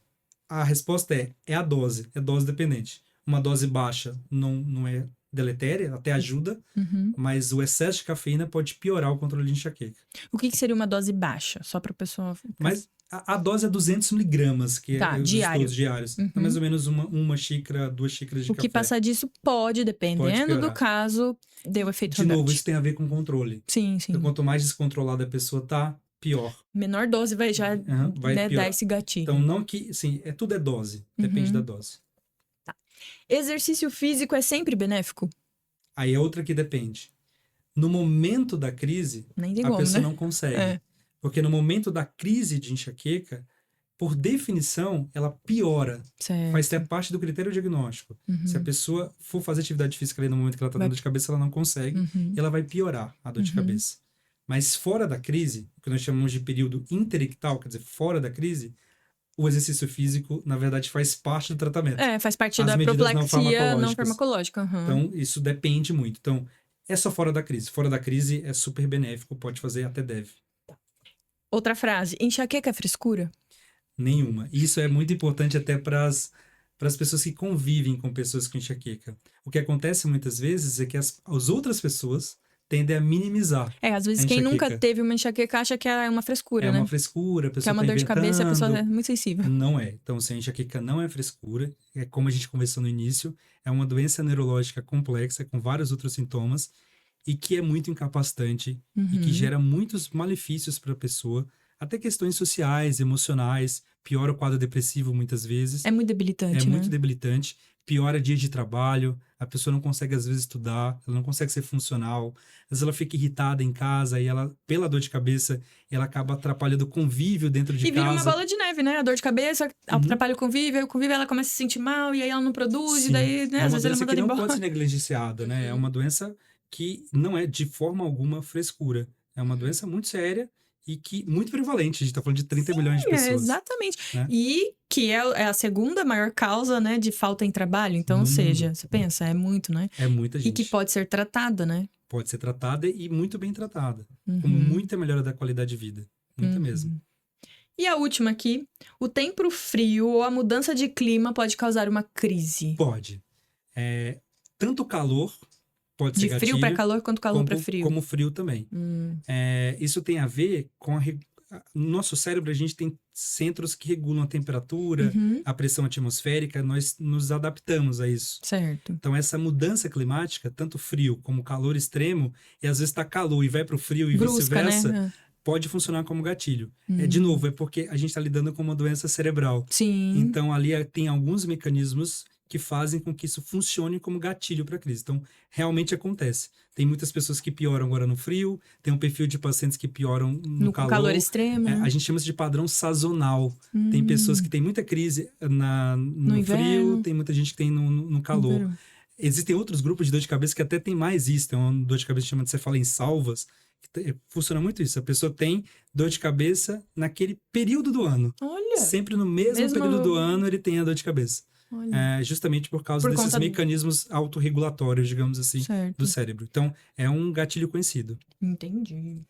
a resposta é a dose. É dose dependente. Uma dose baixa não é deletéria, até ajuda, Uhum. mas o excesso de cafeína pode piorar o controle de enxaqueca. O que seria uma dose baixa? Só para o pessoal... Mas a dose é 200 miligramas, que Tá, é os diário. estudos diários. Uhum. É mais ou menos uma xícara, 2 xícaras de O que café. passar disso pode, dependendo do piorar. caso, deu efeito De novo, rebote. isso tem a ver com controle. Sim, sim. Então, quanto mais descontrolada a pessoa tá, pior. Menor dose vai já Vai né, dar piorar. esse gatilho. Então, não que... Sim, tudo é dose. Depende Uhum. da dose. Exercício físico é sempre benéfico? Aí é outra que depende. No momento da crise, Nem tem a como, pessoa né? não consegue. É. Porque no momento da crise de enxaqueca, por definição, ela piora. Certo. Faz até parte do critério diagnóstico. Se a pessoa for fazer atividade física ali no momento que ela está dando dor de cabeça, ela não consegue. Uhum. E ela vai piorar a dor de cabeça. Mas fora da crise, o que nós chamamos de período interictal, quer dizer, fora da crise, o exercício físico, na verdade, faz parte do tratamento. É, faz parte As da medidas não profilaxia não farmacológicas. farmacológica. Uhum. Então, isso depende muito. Então, é só fora da crise. Fora da crise é super benéfico, pode fazer, até deve. Outra frase, enxaqueca é frescura? Nenhuma. E isso é muito importante até para as pessoas que convivem com pessoas com enxaqueca. O que acontece muitas vezes é que as outras pessoas tendem a minimizar É, às vezes a quem nunca enxaqueca. teve uma enxaqueca acha que é uma frescura, É né? uma frescura, a Que pessoa é uma está dor de cabeça e a pessoa é inventando. muito sensível. Não é. Então, se a enxaqueca não é frescura, é como a gente conversou no início, é uma doença neurológica complexa, com vários outros sintomas, e que é muito incapacitante e que gera muitos malefícios para a pessoa, até questões sociais, emocionais, piora o quadro depressivo muitas vezes. É muito debilitante, É né? muito debilitante, piora dias de trabalho, a pessoa não consegue às vezes estudar, ela não consegue ser funcional, às vezes ela fica irritada em casa e ela, pela dor de cabeça, ela acaba atrapalhando o convívio dentro de E vira uma casa. bola de neve, né? A dor de cabeça atrapalha o convívio, aí o convívio ela começa a se sentir mal, e aí ela não produz, Sim. e daí, né, É às uma vezes ela é doença que mandada não embora. pode ser negligenciada, né? É uma doença que não é de forma alguma frescura. É uma doença muito séria e que muito prevalente. A gente está falando de 30 milhões de pessoas. Exatamente. Né? E que é a segunda maior causa, né, de falta em trabalho. Então, No ou seja, mundo. você pensa, é muito, né? É muita E que gente. pode ser tratada, né? Pode ser tratada e muito bem tratada. Com Uhum. muita melhora da qualidade de vida. Muita mesmo. E a última aqui, o tempo frio ou a mudança de clima pode causar uma crise. Pode. Tanto calor pode ser De gatilho. frio para calor quanto calor para frio. Como frio também. Isso tem a ver com no nosso cérebro, a gente tem centros que regulam a temperatura, a pressão atmosférica, nós nos adaptamos a isso. Certo. Então, essa mudança climática, tanto frio como calor extremo, e às vezes está calor e vai para o frio e Brusca, vice-versa, né? pode funcionar como gatilho. De novo, é porque a gente está lidando com uma doença cerebral. Sim. Então, ali tem alguns mecanismos que fazem com que isso funcione como gatilho para a crise. Então, realmente acontece. Tem muitas pessoas que pioram agora no frio, tem um perfil de pacientes que pioram no calor. calor extremo. A gente chama isso de padrão sazonal. Tem pessoas que têm muita crise no frio, tem muita gente que tem no calor. Existem outros grupos de dor de cabeça que até tem mais isso. Tem uma dor de cabeça que chama de cefaleia em salvas, que funciona muito isso. A pessoa tem dor de cabeça naquele período do ano. Olha! Sempre no mesmo período do ano ele tem a dor de cabeça. Justamente por causa desses mecanismos autorregulatórios, digamos assim, do cérebro. Então, é um gatilho conhecido. Entendi.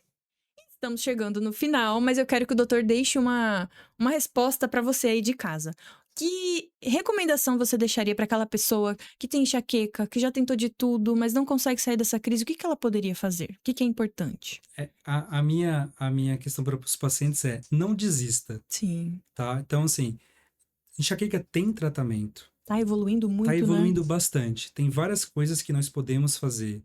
Estamos chegando no final, mas eu quero que o doutor deixe uma resposta para você aí de casa. Que recomendação você deixaria para aquela pessoa que tem enxaqueca, que já tentou de tudo, mas não consegue sair dessa crise? O que ela poderia fazer? O que é importante? A minha questão para os pacientes é: não desista. Sim. Tá? Então, assim, enxaqueca tem tratamento. Tá evoluindo muito, né? Tá evoluindo né? bastante. Tem várias coisas que nós podemos fazer.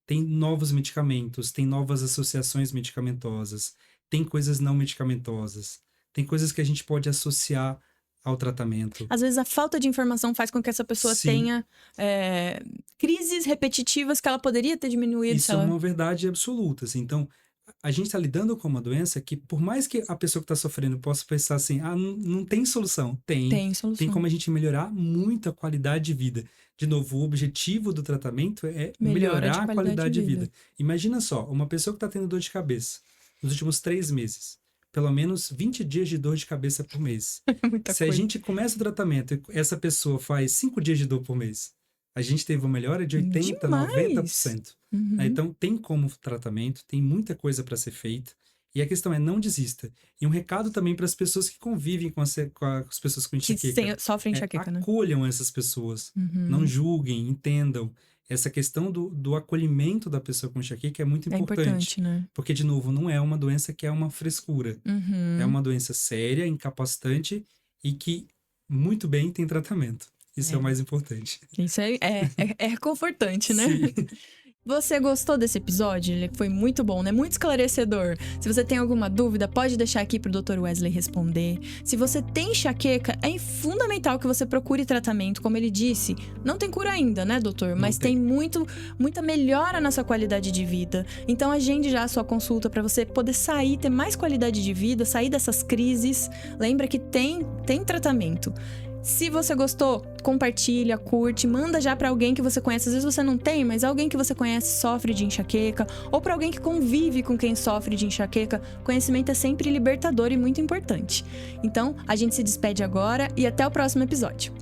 Tem novos medicamentos, tem novas associações medicamentosas, tem coisas não medicamentosas, tem coisas que a gente pode associar ao tratamento. Às vezes a falta de informação faz com que essa pessoa Sim. tenha crises crises repetitivas que ela poderia ter diminuído. Isso é uma verdade absoluta, assim. Então, a gente está lidando com uma doença que, por mais que a pessoa que está sofrendo possa pensar assim, não tem solução. Tem solução. Tem como a gente melhorar muito a qualidade de vida. De novo, o objetivo do tratamento é melhorar a qualidade de vida. Imagina só, uma pessoa que está tendo dor de cabeça nos últimos 3 meses. Pelo menos 20 dias de dor de cabeça por mês. Muita Se a coisa. gente começa o tratamento e essa pessoa faz 5 dias de dor por mês, a gente teve uma melhora de 80%, Demais. 90%. Uhum. Então, tem como tratamento, tem muita coisa para ser feita. E a questão é, não desista. E um recado também para as pessoas que convivem com as pessoas com Que enxaqueca. sofrem enxaqueca, né? Acolham essas pessoas. Uhum. Não julguem, entendam. Essa questão do acolhimento da pessoa com enxaqueca é muito É importante, né? Porque, de novo, não é uma doença que é uma frescura. Uhum. É uma doença séria, incapacitante e que muito bem tem tratamento. Isso é o mais importante. Isso é reconfortante, né? Sim. Você gostou desse episódio? Ele foi muito bom, né? Muito esclarecedor. Se você tem alguma dúvida, pode deixar aqui pro Dr. Wesley responder. Se você tem enxaqueca, é fundamental que você procure tratamento. Como ele disse, não tem cura ainda, né, doutor? Mas tem muita melhora na sua qualidade de vida. Então, agende já a sua consulta para você poder sair, ter mais qualidade de vida, sair dessas crises. Lembra que tem tratamento. Se você gostou, compartilha, curte, manda já pra alguém que você conhece. Às vezes você não tem, mas alguém que você conhece sofre de enxaqueca, ou pra alguém que convive com quem sofre de enxaqueca. Conhecimento é sempre libertador e muito importante. Então, a gente se despede agora e até o próximo episódio.